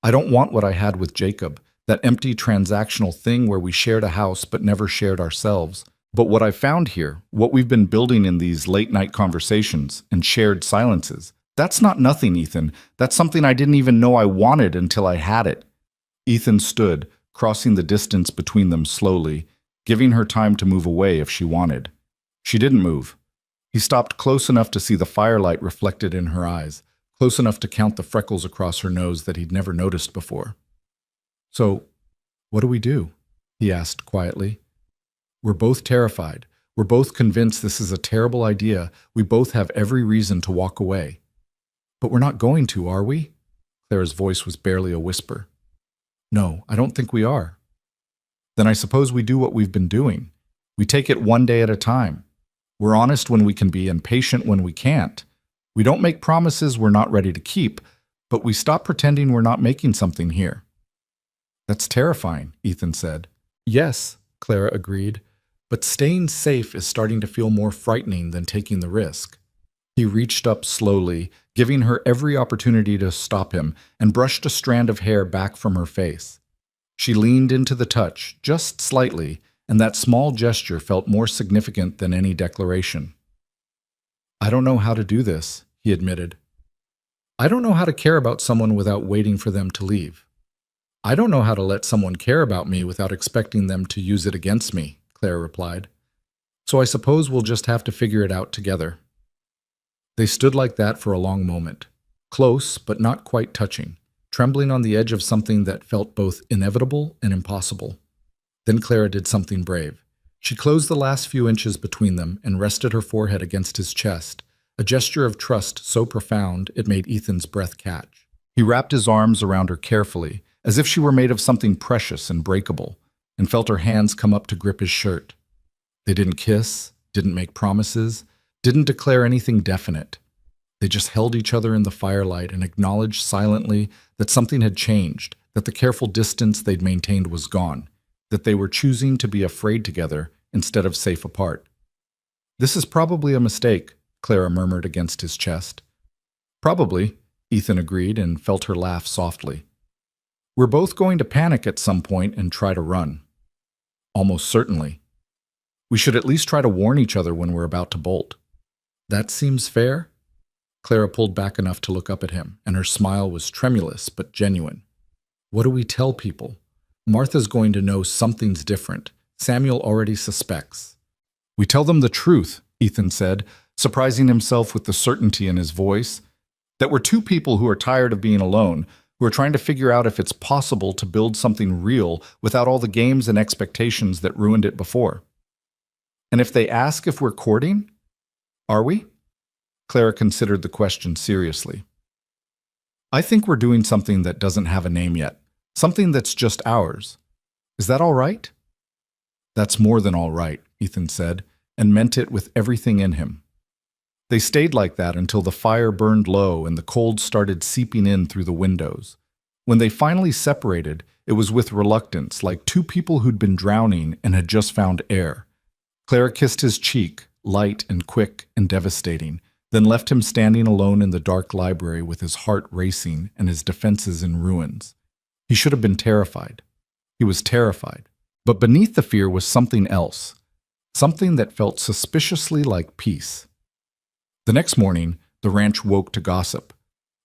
I don't want what I had with Jacob, that empty transactional thing where we shared a house but never shared ourselves. But what I found here, what we've been building in these late-night conversations and shared silences, that's not nothing, Ethan. That's something I didn't even know I wanted until I had it." Ethan stood, crossing the distance between them slowly, giving her time to move away if she wanted. She didn't move. He stopped close enough to see the firelight reflected in her eyes, close enough to count the freckles across her nose that he'd never noticed before. "So, what do we do?" he asked quietly. "We're both terrified. We're both convinced this is a terrible idea. We both have every reason to walk away. But we're not going to, are we?" Clara's voice was barely a whisper. "No, I don't think we are." "Then I suppose we do what we've been doing. We take it one day at a time. We're honest when we can be and patient when we can't. We don't make promises we're not ready to keep, but we stop pretending we're not making something here." "That's terrifying," Ethan said. "Yes," Clara agreed, "but staying safe is starting to feel more frightening than taking the risk." He reached up slowly, giving her every opportunity to stop him, and brushed a strand of hair back from her face. She leaned into the touch, just slightly, and that small gesture felt more significant than any declaration. "I don't know how to do this," he admitted. "I don't know how to care about someone without waiting for them to leave. I don't know how to let someone care about me without expecting them to use it against me," Claire replied. "So I suppose we'll just have to figure it out together." They stood like that for a long moment, close but not quite touching, trembling on the edge of something that felt both inevitable and impossible. Then Clara did something brave. She closed the last few inches between them and rested her forehead against his chest, a gesture of trust so profound it made Ethan's breath catch. He wrapped his arms around her carefully, as if she were made of something precious and breakable, and felt her hands come up to grip his shirt. They didn't kiss, didn't make promises, didn't declare anything definite. They just held each other in the firelight and acknowledged silently that something had changed, that the careful distance they'd maintained was gone, that they were choosing to be afraid together instead of safe apart. This is probably a mistake, Clara murmured against his chest. Probably, Ethan agreed and felt her laugh softly. We're both going to panic at some point and try to run. Almost certainly. We should at least try to warn each other when we're about to bolt. That seems fair? Clara pulled back enough to look up at him, and her smile was tremulous but genuine. What do we tell people? Martha's going to know something's different. Samuel already suspects. We tell them the truth, Ethan said, surprising himself with the certainty in his voice. That we're two people who are tired of being alone, who are trying to figure out if it's possible to build something real without all the games and expectations that ruined it before. And if they ask if we're courting, are we? Clara considered the question seriously. I think we're doing something that doesn't have a name yet, something that's just ours. Is that all right? That's more than all right, Ethan said, and meant it with everything in him. They stayed like that until the fire burned low and the cold started seeping in through the windows. When they finally separated, it was with reluctance, like two people who'd been drowning and had just found air. Clara kissed his cheek, light and quick and devastating, then left him standing alone in the dark library with his heart racing and his defenses in ruins. He should have been terrified. He was terrified. But beneath the fear was something else, something that felt suspiciously like peace. The next morning, the ranch woke to gossip.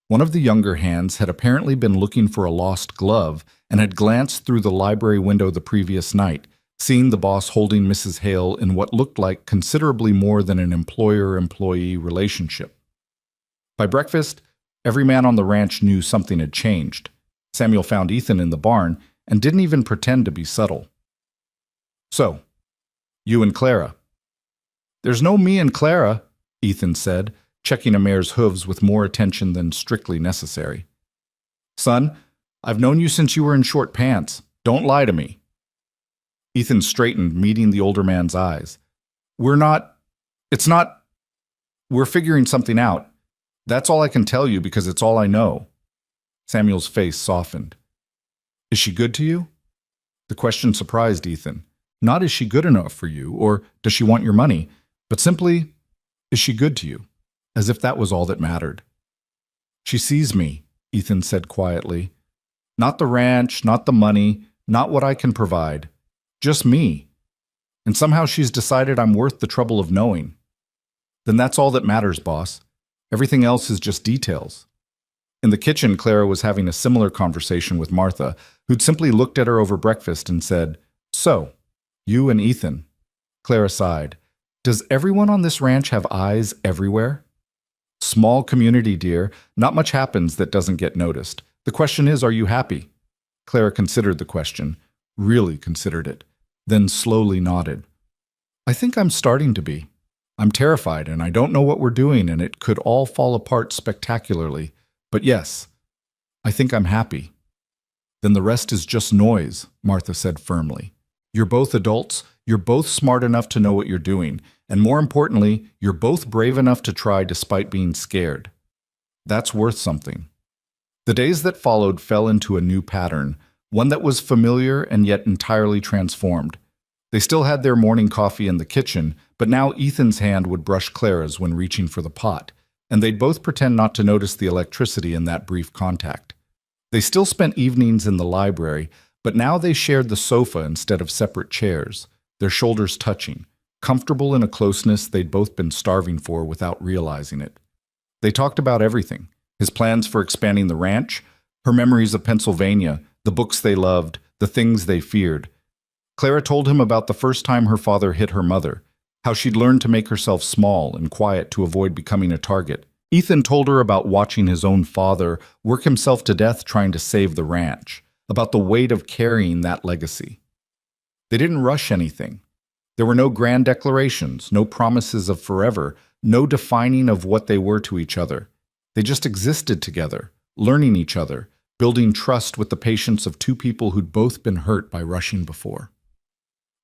One of the younger hands had apparently been looking for a lost glove and had glanced through the library window the previous night, seeing the boss holding Mrs. Hale in what looked like considerably more than an employer-employee relationship. By breakfast, every man on the ranch knew something had changed. Samuel found Ethan in the barn and didn't even pretend to be subtle. So, you and Clara. There's no me and Clara, Ethan said, checking a mare's hooves with more attention than strictly necessary. Son, I've known you since you were in short pants. Don't lie to me. Ethan straightened, meeting the older man's eyes. We're figuring something out. That's all I can tell you because it's all I know. Samuel's face softened. Is she good to you? The question surprised Ethan. Not is she good enough for you, or does she want your money, but simply, is she good to you? As if that was all that mattered. She sees me, Ethan said quietly. Not the ranch, not the money, not what I can provide. Just me. And somehow she's decided I'm worth the trouble of knowing. Then that's all that matters, boss. Everything else is just details. In the kitchen, Clara was having a similar conversation with Martha, who'd simply looked at her over breakfast and said, So, you and Ethan. Clara sighed. Does everyone on this ranch have eyes everywhere? Small community, dear. Not much happens that doesn't get noticed. The question is, are you happy? Clara considered the question, really considered it, then slowly nodded. I think I'm starting to be. I'm terrified, and I don't know what we're doing, and it could all fall apart spectacularly. But yes, I think I'm happy. Then the rest is just noise, Martha said firmly. You're both adults, you're both smart enough to know what you're doing, and more importantly, you're both brave enough to try despite being scared. That's worth something. The days that followed fell into a new pattern, one that was familiar and yet entirely transformed. They still had their morning coffee in the kitchen, but now Ethan's hand would brush Clara's when reaching for the pot, and they'd both pretend not to notice the electricity in that brief contact. They still spent evenings in the library, but now they shared the sofa instead of separate chairs, their shoulders touching, comfortable in a closeness they'd both been starving for without realizing it. They talked about everything, his plans for expanding the ranch, her memories of Pennsylvania, the books they loved, the things they feared. Clara told him about the first time her father hit her mother, how she'd learned to make herself small and quiet to avoid becoming a target. Ethan told her about watching his own father work himself to death trying to save the ranch, about the weight of carrying that legacy. They didn't rush anything. There were no grand declarations, no promises of forever, no defining of what they were to each other. They just existed together, learning each other, building trust with the patience of two people who'd both been hurt by rushing before.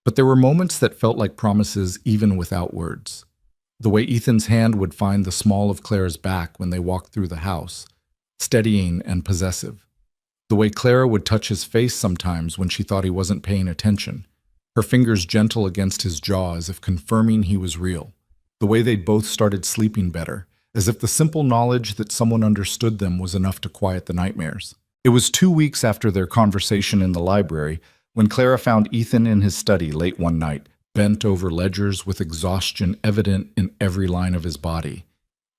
But there were moments that felt like promises even without words. The way Ethan's hand would find the small of Clara's back when they walked through the house, steadying and possessive. The way Clara would touch his face sometimes when she thought he wasn't paying attention, her fingers gentle against his jaw as if confirming he was real. The way they'd both started sleeping better, as if the simple knowledge that someone understood them was enough to quiet the nightmares. It was 2 weeks after their conversation in the library when Clara found Ethan in his study late one night, bent over ledgers with exhaustion evident in every line of his body.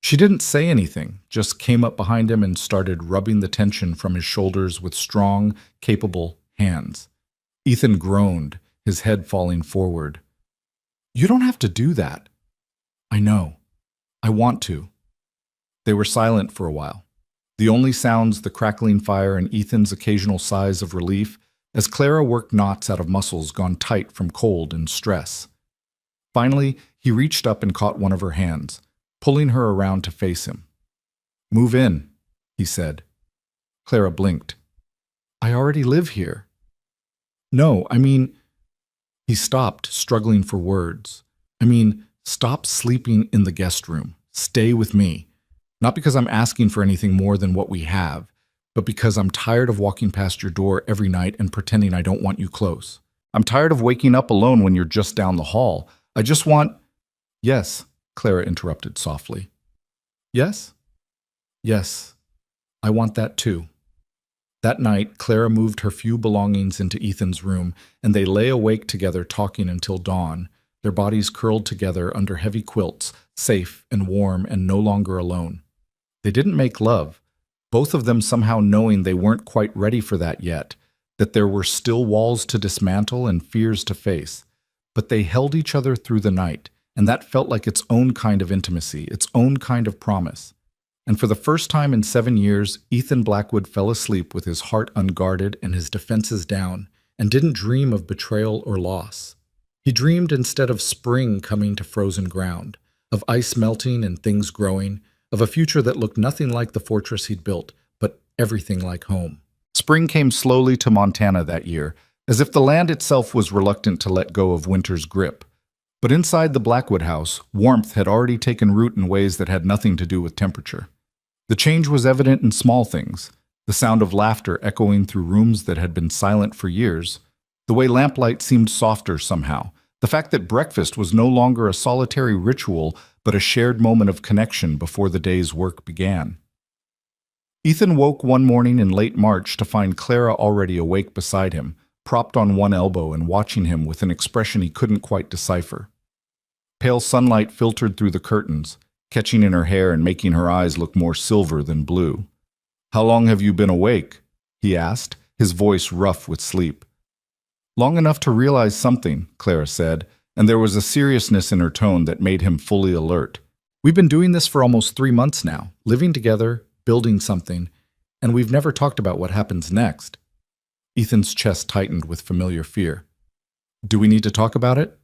She didn't say anything, just came up behind him and started rubbing the tension from his shoulders with strong, capable hands. Ethan groaned, his head falling forward. "You don't have to do that." "I know. I want to." They were silent for a while. The only sounds the crackling fire and Ethan's occasional sighs of relief as Clara worked knots out of muscles gone tight from cold and stress. Finally, he reached up and caught one of her hands, pulling her around to face him. "Move in," he said. Clara blinked. "I already live here." "No, I mean—" He stopped, struggling for words. Stop sleeping in the guest room. Stay with me. Not because I'm asking for anything more than what we have, but because I'm tired of walking past your door every night and pretending I don't want you close. I'm tired of waking up alone when you're just down the hall. I just want—" "Yes," Clara interrupted softly. "Yes?" "Yes, I want that too." That night, Clara moved her few belongings into Ethan's room, and they lay awake together talking until dawn, their bodies curled together under heavy quilts, safe and warm and no longer alone. They didn't make love, both of them somehow knowing they weren't quite ready for that yet, that there were still walls to dismantle and fears to face. But they held each other through the night, and that felt like its own kind of intimacy, its own kind of promise. And for the first time in 7 years, Ethan Blackwood fell asleep with his heart unguarded and his defenses down, and didn't dream of betrayal or loss. He dreamed instead of spring coming to frozen ground, of ice melting and things growing, of a future that looked nothing like the fortress he'd built, but everything like home. Spring came slowly to Montana that year, as if the land itself was reluctant to let go of winter's grip. But inside the Blackwood house, warmth had already taken root in ways that had nothing to do with temperature. The change was evident in small things, the sound of laughter echoing through rooms that had been silent for years, the way lamplight seemed softer somehow, the fact that breakfast was no longer a solitary ritual but a shared moment of connection before the day's work began. Ethan woke one morning in late March to find Clara already awake beside him, propped on one elbow and watching him with an expression he couldn't quite decipher. Pale sunlight filtered through the curtains, catching in her hair and making her eyes look more silver than blue. "How long have you been awake?" he asked, his voice rough with sleep. "Long enough to realize something," Clara said, and there was a seriousness in her tone that made him fully alert. "We've been doing this for almost 3 months now, living together, building something, and we've never talked about what happens next." Ethan's chest tightened with familiar fear. "Do we need to talk about it?"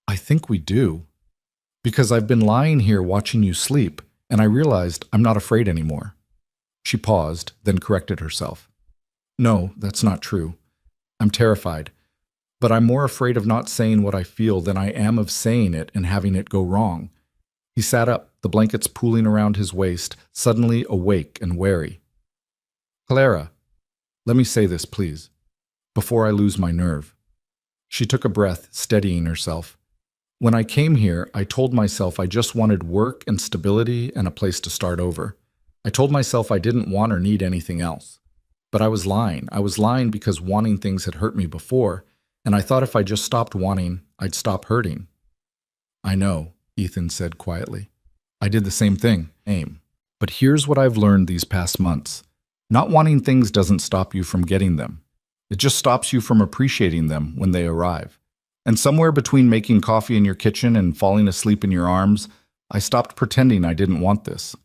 "I think we do. Because I've been lying here watching you sleep, and I realized I'm not afraid anymore." She paused, then corrected herself. "No, that's not true. I'm terrified. But I'm more afraid of not saying what I feel than I am of saying it and having it go wrong." He sat up, the blankets pooling around his waist, suddenly awake and wary. "Clara, let me say this, please, before I lose my nerve." She took a breath, steadying herself. "When I came here, I told myself I just wanted work and stability and a place to start over. I told myself I didn't want or need anything else. But I was lying. I was lying because wanting things had hurt me before, and I thought if I just stopped wanting, I'd stop hurting." "I know," Ethan said quietly. "I did the same thing, But here's what I've learned these past months. Not wanting things doesn't stop you from getting them. It just stops you from appreciating them when they arrive. And somewhere between making coffee in your kitchen and falling asleep in your arms, I stopped pretending I didn't want this.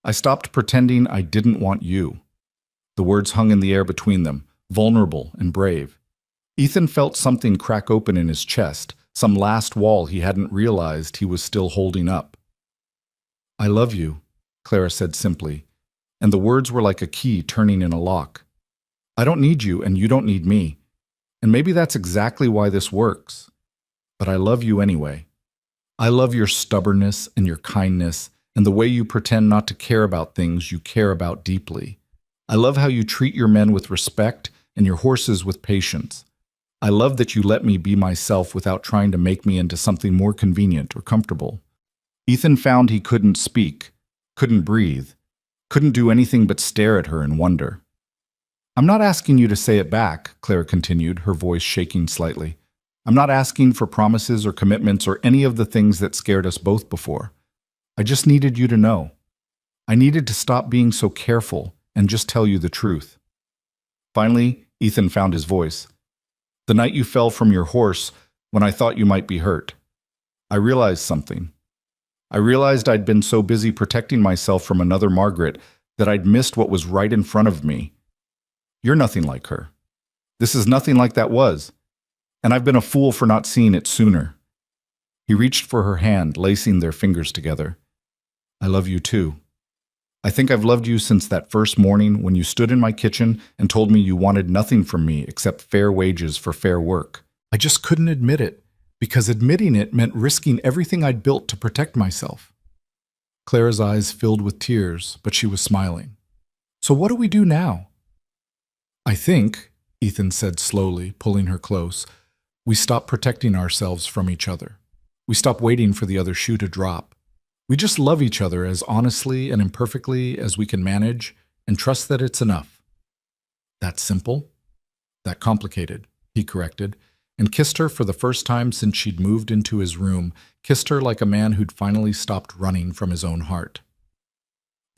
I stopped pretending I didn't want you." The words hung in the air between them, vulnerable and brave. Ethan felt something crack open in his chest, some last wall he hadn't realized he was still holding up. "I love you," Clara said simply, and the words were like a key turning in a lock. "I don't need you, and you don't need me. And maybe that's exactly why this works. But I love you anyway. I love your stubbornness and your kindness and the way you pretend not to care about things you care about deeply. I love how you treat your men with respect and your horses with patience. I love that you let me be myself without trying to make me into something more convenient or comfortable. Ethan found he couldn't speak, couldn't breathe, couldn't do anything but stare at her in wonder. "I'm not asking you to say it back," Clara continued, her voice shaking slightly. "I'm not asking for promises or commitments or any of the things that scared us both before. I just needed you to know. I needed to stop being so careful and just tell you the truth." Finally, Ethan found his voice. "The night you fell from your horse, when I thought you might be hurt, I realized something. I realized I'd been so busy protecting myself from another Margaret that I'd missed what was right in front of me. You're nothing like her. This is nothing like that was. And I've been a fool for not seeing it sooner." He reached for her hand, lacing their fingers together. "I love you too. I think I've loved you since that first morning when you stood in my kitchen and told me you wanted nothing from me except fair wages for fair work. I just couldn't admit it, because admitting it meant risking everything I'd built to protect myself." Clara's eyes filled with tears, but she was smiling. "So what do we do now?" "I think," Ethan said slowly, pulling her close, "we stop protecting ourselves from each other. We stop waiting for the other shoe to drop. We just love each other as honestly and imperfectly as we can manage and trust that it's enough." "That simple?" "That complicated," he corrected, and kissed her for the first time since she'd moved into his room, kissed her like a man who'd finally stopped running from his own heart.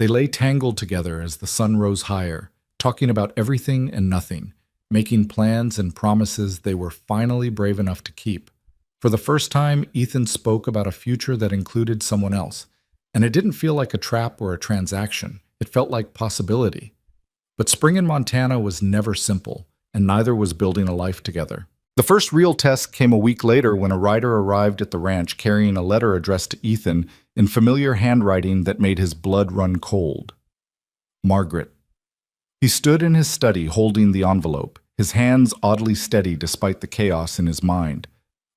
They lay tangled together as the sun rose higher, talking about everything and nothing, making plans and promises they were finally brave enough to keep. For the first time, Ethan spoke about a future that included someone else, and it didn't feel like a trap or a transaction. It felt like possibility. But spring in Montana was never simple, and neither was building a life together. The first real test came a week later when a rider arrived at the ranch carrying a letter addressed to Ethan in familiar handwriting that made his blood run cold. Margaret. He stood in his study holding the envelope, his hands oddly steady despite the chaos in his mind.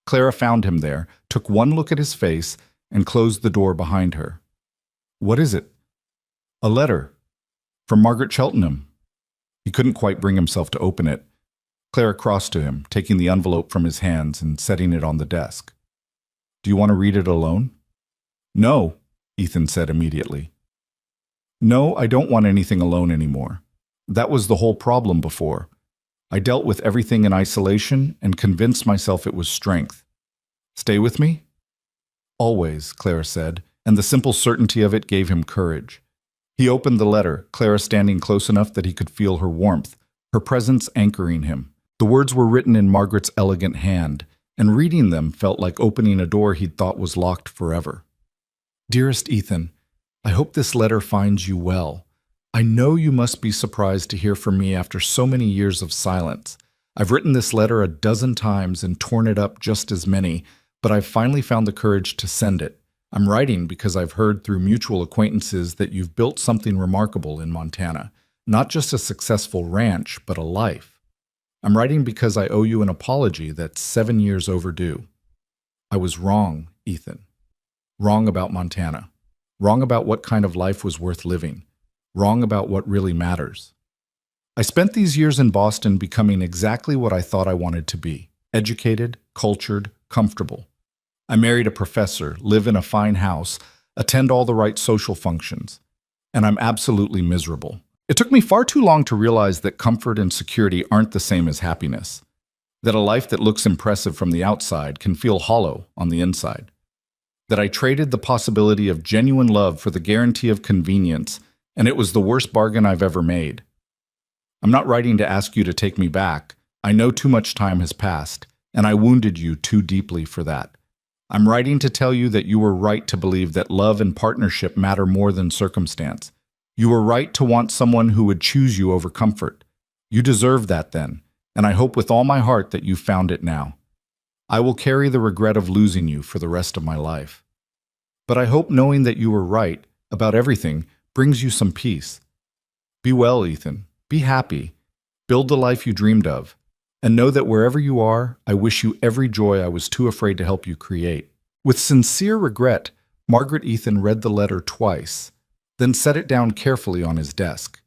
Clara found him there, took one look at his face, and closed the door behind her. "What is it?" "A letter. From Margaret Cheltenham." He couldn't quite bring himself to open it. Clara crossed to him, taking the envelope from his hands and setting it on the desk. "Do you want to read it alone?" "No," Ethan said immediately. "No, I don't want anything alone anymore. That was the whole problem before. I dealt with everything in isolation and convinced myself it was strength. Stay with me?" "Always," Clara said, and the simple certainty of it gave him courage. He opened the letter, Clara standing close enough that he could feel her warmth, her presence anchoring him. The words were written in Margaret's elegant hand, and reading them felt like opening a door he'd thought was locked forever. "Dearest Ethan, I hope this letter finds you well. I know you must be surprised to hear from me after so many years of silence. I've written this letter a dozen times and torn it up just as many, but I've finally found the courage to send it. I'm writing because I've heard through mutual acquaintances that you've built something remarkable in Montana. Not just a successful ranch, but a life. I'm writing because I owe you an apology that's 7 years overdue. I was wrong, Ethan. Wrong about Montana. Wrong about what kind of life was worth living. Wrong about what really matters. I spent these years in Boston becoming exactly what I thought I wanted to be. Educated, cultured, comfortable. I married a professor, live in a fine house, attend all the right social functions. And I'm absolutely miserable. It took me far too long to realize that comfort and security aren't the same as happiness. That a life that looks impressive from the outside can feel hollow on the inside. That I traded the possibility of genuine love for the guarantee of convenience, and it was the worst bargain I've ever made. I'm not writing to ask you to take me back. I know too much time has passed, and I wounded you too deeply for that. I'm writing to tell you that you were right to believe that love and partnership matter more than circumstance. You were right to want someone who would choose you over comfort. You deserve that then, and I hope with all my heart that you've found it now. I will carry the regret of losing you for the rest of my life. But I hope knowing that you were right about everything brings you some peace. Be well, Ethan. Be happy. Build the life you dreamed of. And know that wherever you are, I wish you every joy I was too afraid to help you create." With sincere regret, Margaret Ethan read the letter twice, then set it down carefully on his desk.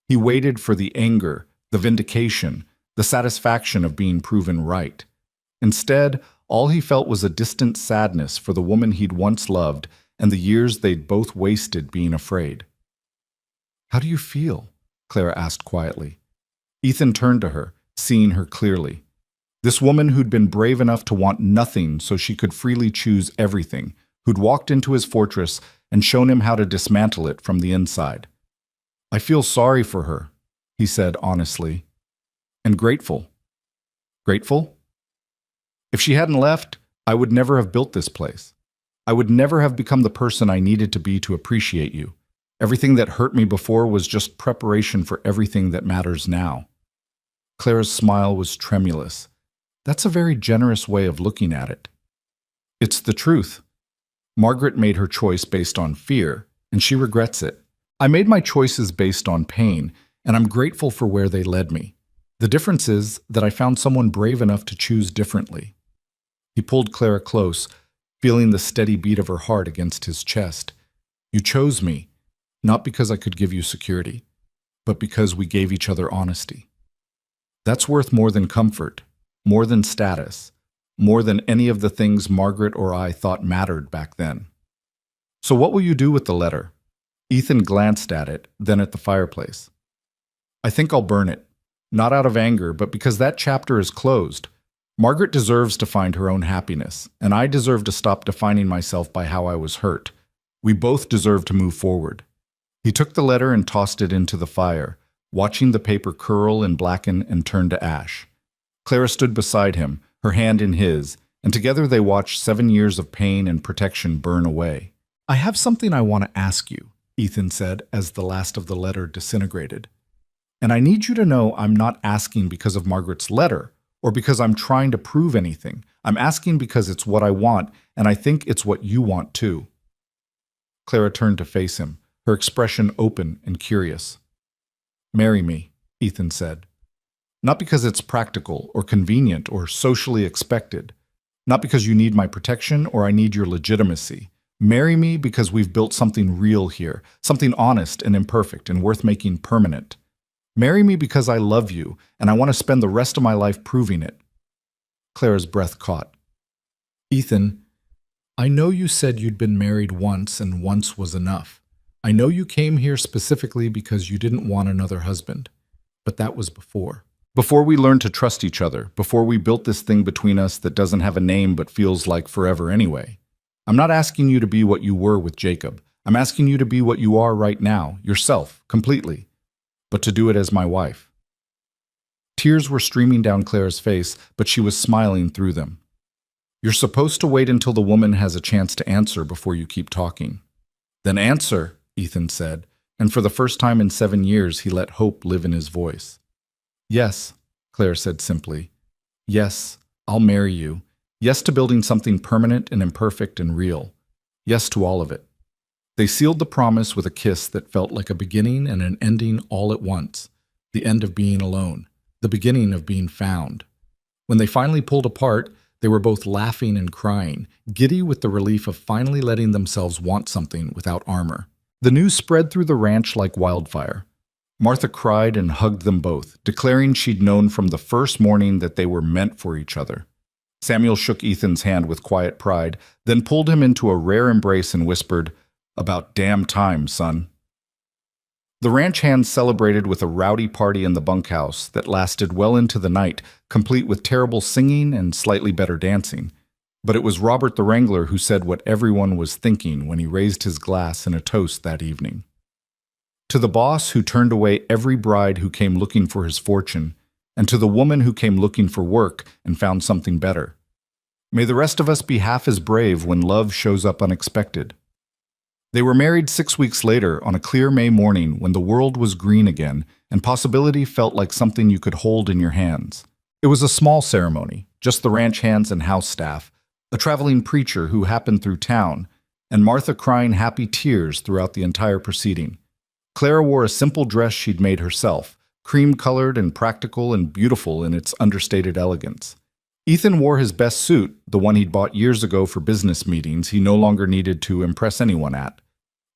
He waited for the anger, the vindication, the satisfaction of being proven right. Instead, all he felt was a distant sadness for the woman he'd once loved and the years they'd both wasted being afraid. "How do you feel?" Clara asked quietly. Ethan turned to her, seeing her clearly. This woman who'd been brave enough to want nothing so she could freely choose everything, who'd walked into his fortress and shown him how to dismantle it from the inside. "I feel sorry for her," he said honestly, "and grateful." "Grateful?" "If she hadn't left, I would never have built this place. I would never have become the person I needed to be to appreciate you. Everything that hurt me before was just preparation for everything that matters now." Clara's smile was tremulous. "That's a very generous way of looking at it." "It's the truth. Margaret made her choice based on fear, and she regrets it. I made my choices based on pain, and I'm grateful for where they led me. The difference is that I found someone brave enough to choose differently." He pulled Clara close, feeling the steady beat of her heart against his chest. "You chose me, not because I could give you security, but because we gave each other honesty. That's worth more than comfort, more than status, more than any of the things Margaret or I thought mattered back then." "So what will you do with the letter?" Ethan glanced at it, then at the fireplace. "I think I'll burn it, not out of anger, but because that chapter is closed. Margaret deserves to find her own happiness, and I deserve to stop defining myself by how I was hurt. We both deserve to move forward." He took the letter and tossed it into the fire, watching the paper curl and blacken and turn to ash. Clara stood beside him, her hand in his, and together they watched 7 years of pain and protection burn away. "I have something I want to ask you," Ethan said as the last of the letter disintegrated. "And I need you to know I'm not asking because of Margaret's letter, or because I'm trying to prove anything. I'm asking because it's what I want, and I think it's what you want too." Clara turned to face him, her expression open and curious. "Marry me," Ethan said. "Not because it's practical or convenient or socially expected. Not because you need my protection or I need your legitimacy. Marry me because we've built something real here, something honest and imperfect and worth making permanent. Marry me because I love you, and I want to spend the rest of my life proving it." Clara's breath caught. "Ethan, I know you said you'd been married once and once was enough. I know you came here specifically because you didn't want another husband. But that was before. Before we learned to trust each other, before we built this thing between us that doesn't have a name but feels like forever anyway. I'm not asking you to be what you were with Jacob. I'm asking you to be what you are right now, yourself, completely. But to do it as my wife." Tears were streaming down Clara's face, but she was smiling through them. "You're supposed to wait until the woman has a chance to answer before you keep talking." "Then answer," Ethan said, and for the first time in 7 years he let hope live in his voice. "Yes," Claire said simply. "Yes, I'll marry you. Yes to building something permanent and imperfect and real. Yes to all of it." They sealed the promise with a kiss that felt like a beginning and an ending all at once, the end of being alone, the beginning of being found. When they finally pulled apart, they were both laughing and crying, giddy with the relief of finally letting themselves want something without armor. The news spread through the ranch like wildfire. Martha cried and hugged them both, declaring she'd known from the first morning that they were meant for each other. Samuel shook Ethan's hand with quiet pride, then pulled him into a rare embrace and whispered, "About damn time, son." The ranch hands celebrated with a rowdy party in the bunkhouse that lasted well into the night, complete with terrible singing and slightly better dancing. But it was Robert the Wrangler who said what everyone was thinking when he raised his glass in a toast that evening. To the boss who turned away every bride who came looking for his fortune, and to the woman who came looking for work and found something better. May the rest of us be half as brave when love shows up unexpected. They were married 6 weeks later on a clear May morning when the world was green again and possibility felt like something you could hold in your hands. It was a small ceremony, just the ranch hands and house staff, a traveling preacher who happened through town, and Martha crying happy tears throughout the entire proceeding. Clara wore a simple dress she'd made herself, cream-colored and practical and beautiful in its understated elegance. Ethan wore his best suit, the one he'd bought years ago for business meetings he no longer needed to impress anyone at.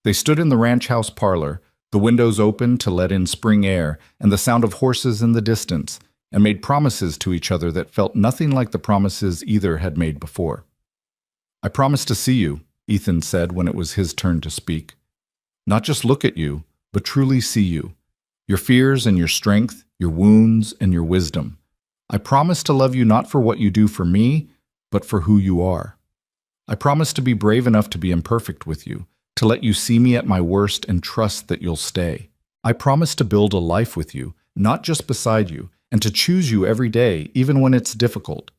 They stood in the ranch house parlor, the windows open to let in spring air and the sound of horses in the distance, and made promises to each other that felt nothing like the promises either had made before. "I promise to see you," Ethan said when it was his turn to speak. Not just look at you, but truly see you. Your fears and your strength, your wounds and your wisdom. I promise to love you not for what you do for me, but for who you are. I promise to be brave enough to be imperfect with you, to let you see me at my worst and trust that you'll stay. I promise to build a life with you, not just beside you, and to choose you every day, even when it's difficult.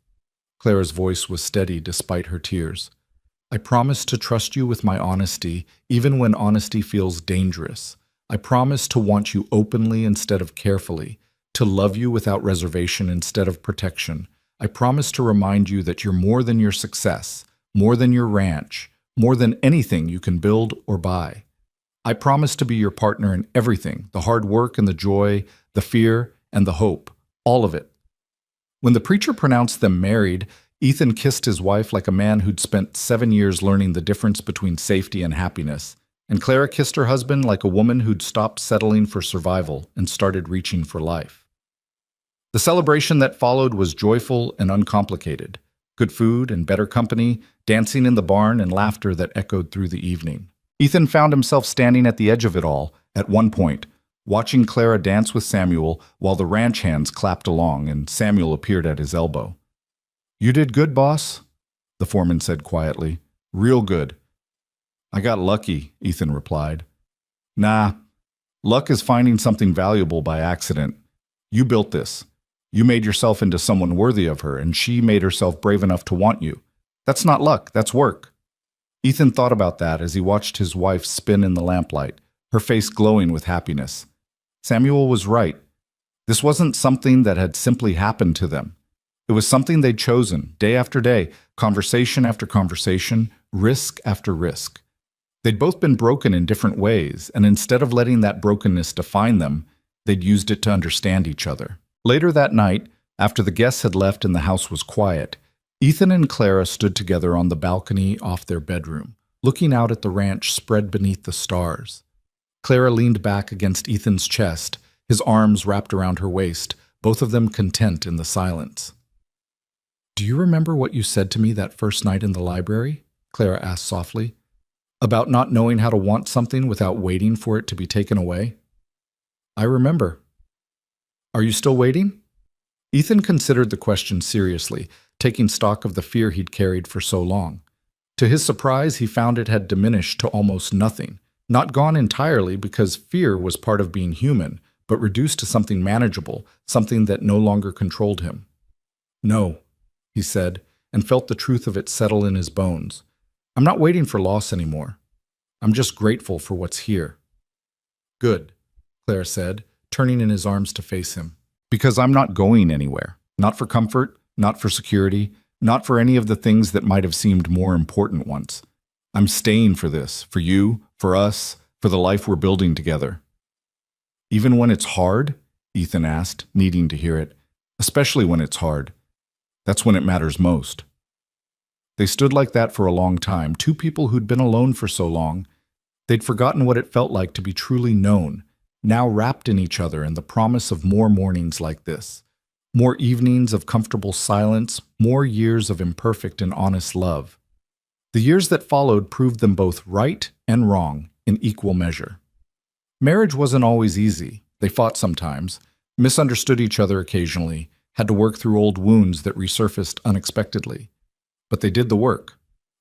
Clara's voice was steady despite her tears. I promise to trust you with my honesty, even when honesty feels dangerous. I promise to want you openly instead of carefully, to love you without reservation instead of protection. I promise to remind you that you're more than your success, more than your ranch, more than anything you can build or buy. I promise to be your partner in everything, the hard work and the joy, the fear and the hope, all of it. When the preacher pronounced them married, Ethan kissed his wife like a man who'd spent 7 years learning the difference between safety and happiness, and Clara kissed her husband like a woman who'd stopped settling for survival and started reaching for life. The celebration that followed was joyful and uncomplicated. Good food and better company, dancing in the barn and laughter that echoed through the evening. Ethan found himself standing at the edge of it all, at one point, watching Clara dance with Samuel while the ranch hands clapped along and Samuel appeared at his elbow. You did good, boss, the foreman said quietly. Real good. I got lucky, Ethan replied. Nah, luck is finding something valuable by accident. You built this. You made yourself into someone worthy of her, and she made herself brave enough to want you. That's not luck, that's work. Ethan thought about that as he watched his wife spin in the lamplight, her face glowing with happiness. Samuel was right. This wasn't something that had simply happened to them. It was something they'd chosen, day after day, conversation after conversation, risk after risk. They'd both been broken in different ways, and instead of letting that brokenness define them, they'd used it to understand each other. Later that night, after the guests had left and the house was quiet, Ethan and Clara stood together on the balcony off their bedroom, looking out at the ranch spread beneath the stars. Clara leaned back against Ethan's chest, his arms wrapped around her waist, both of them content in the silence. Do you remember what you said to me that first night in the library? Clara asked softly. About not knowing how to want something without waiting for it to be taken away? I remember. Are you still waiting? Ethan considered the question seriously, taking stock of the fear he'd carried for so long. To his surprise, he found it had diminished to almost nothing, not gone entirely because fear was part of being human, but reduced to something manageable, something that no longer controlled him. No, he said, and felt the truth of it settle in his bones. I'm not waiting for loss anymore. I'm just grateful for what's here. Good, Claire said, turning in his arms to face him. Because I'm not going anywhere. Not for comfort, not for security, not for any of the things that might have seemed more important once. I'm staying for this, for you, for us, for the life we're building together. Even when it's hard? Ethan asked, needing to hear it. Especially when it's hard. That's when it matters most. They stood like that for a long time, two people who'd been alone for so long. They'd forgotten what it felt like to be truly known, now wrapped in each other and the promise of more mornings like this. More evenings of comfortable silence, more years of imperfect and honest love. The years that followed proved them both right and wrong in equal measure. Marriage wasn't always easy. They fought sometimes, misunderstood each other occasionally, had to work through old wounds that resurfaced unexpectedly. But they did the work.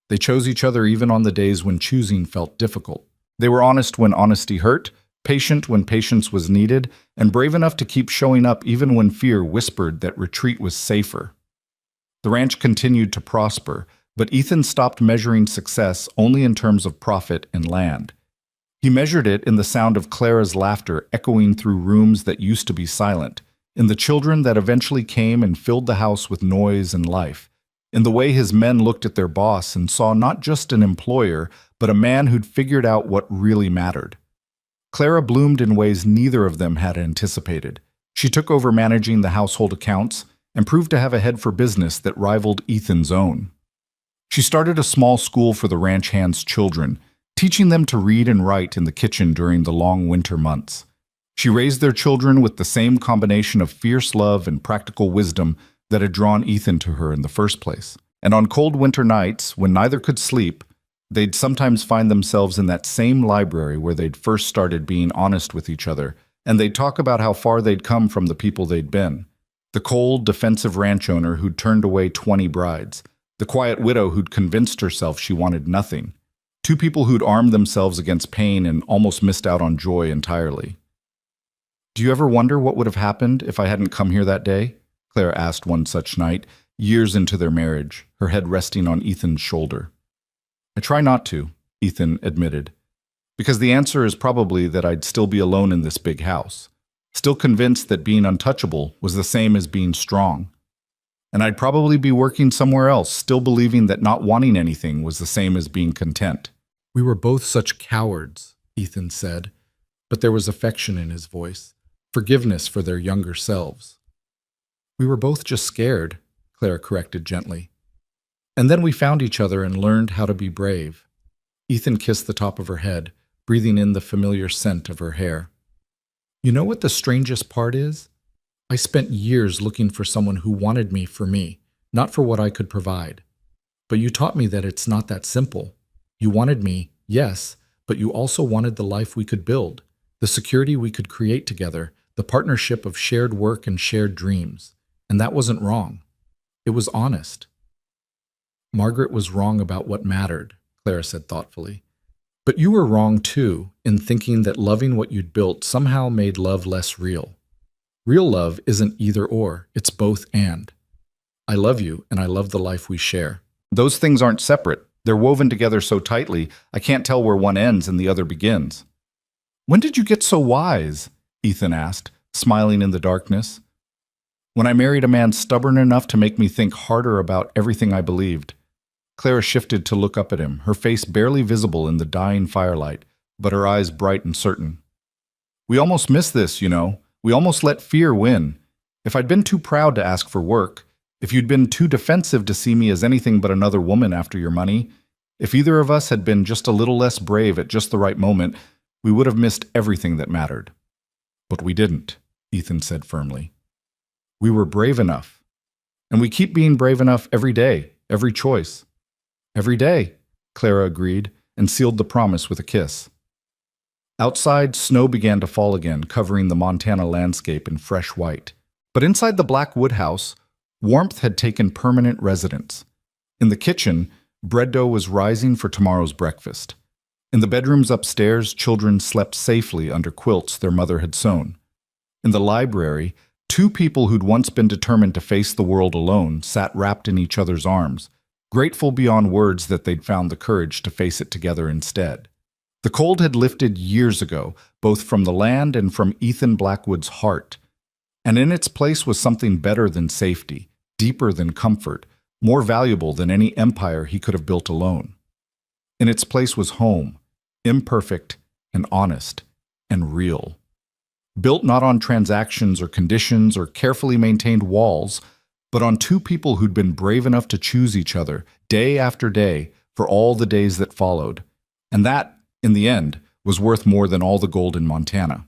They chose each other even on the days when choosing felt difficult. They were honest when honesty hurt, patient when patience was needed, and brave enough to keep showing up even when fear whispered that retreat was safer. The ranch continued to prosper, but Ethan stopped measuring success only in terms of profit and land. He measured it in the sound of Clara's laughter echoing through rooms that used to be silent, in the children that eventually came and filled the house with noise and life, in the way his men looked at their boss and saw not just an employer, but a man who'd figured out what really mattered. Clara bloomed in ways neither of them had anticipated. She took over managing the household accounts and proved to have a head for business that rivaled Ethan's own. She started a small school for the ranch hands' children, teaching them to read and write in the kitchen during the long winter months. She raised their children with the same combination of fierce love and practical wisdom that had drawn Ethan to her in the first place. And on cold winter nights, when neither could sleep, They'd sometimes find themselves in that same library where they'd first started being honest with each other, and they'd talk about how far they'd come from the people they'd been. The cold, defensive ranch owner who'd turned away 20 brides. The quiet widow who'd convinced herself she wanted nothing. Two people who'd armed themselves against pain and almost missed out on joy entirely. "Do you ever wonder what would have happened if I hadn't come here that day?" Clara asked one such night, years into their marriage, her head resting on Ethan's shoulder. "I try not to," Ethan admitted, "because the answer is probably that I'd still be alone in this big house, still convinced that being untouchable was the same as being strong. And I'd probably be working somewhere else, still believing that not wanting anything was the same as being content." "We were both such cowards," Ethan said, but there was affection in his voice, forgiveness for their younger selves. "We were both just scared," Clara corrected gently. "And then we found each other and learned how to be brave." Ethan kissed the top of her head, breathing in the familiar scent of her hair. "You know what the strangest part is? I spent years looking for someone who wanted me for me, not for what I could provide. But you taught me that it's not that simple. You wanted me, yes, but you also wanted the life we could build, the security we could create together, the partnership of shared work and shared dreams. And that wasn't wrong. It was honest." "Margaret was wrong about what mattered," Clara said thoughtfully. "But you were wrong, too, in thinking that loving what you'd built somehow made love less real. Real love isn't either or, it's both and. I love you, and I love the life we share. Those things aren't separate. They're woven together so tightly, I can't tell where one ends and the other begins." "When did you get so wise?" Ethan asked, smiling in the darkness. "When I married a man stubborn enough to make me think harder about everything I believed." Clara shifted to look up at him, her face barely visible in the dying firelight, but her eyes bright and certain. "We almost missed this, you know. We almost let fear win. If I'd been too proud to ask for work, if you'd been too defensive to see me as anything but another woman after your money, if either of us had been just a little less brave at just the right moment, we would have missed everything that mattered. But we didn't," Ethan said firmly. "We were brave enough. And we keep being brave enough every day, every choice." "Every day," Clara agreed, and sealed the promise with a kiss. Outside, snow began to fall again, covering the Montana landscape in fresh white. But inside the black wood house, warmth had taken permanent residence. In the kitchen, bread dough was rising for tomorrow's breakfast. In the bedrooms upstairs, children slept safely under quilts their mother had sewn. In the library, two people who'd once been determined to face the world alone sat wrapped in each other's arms, grateful beyond words that they'd found the courage to face it together instead. The cold had lifted years ago, both from the land and from Ethan Blackwood's heart. And in its place was something better than safety, deeper than comfort, more valuable than any empire he could have built alone. In its place was home, imperfect and honest and real. Built not on transactions or conditions or carefully maintained walls, but on two people who'd been brave enough to choose each other, day after day, for all the days that followed. And that, in the end, was worth more than all the gold in Montana.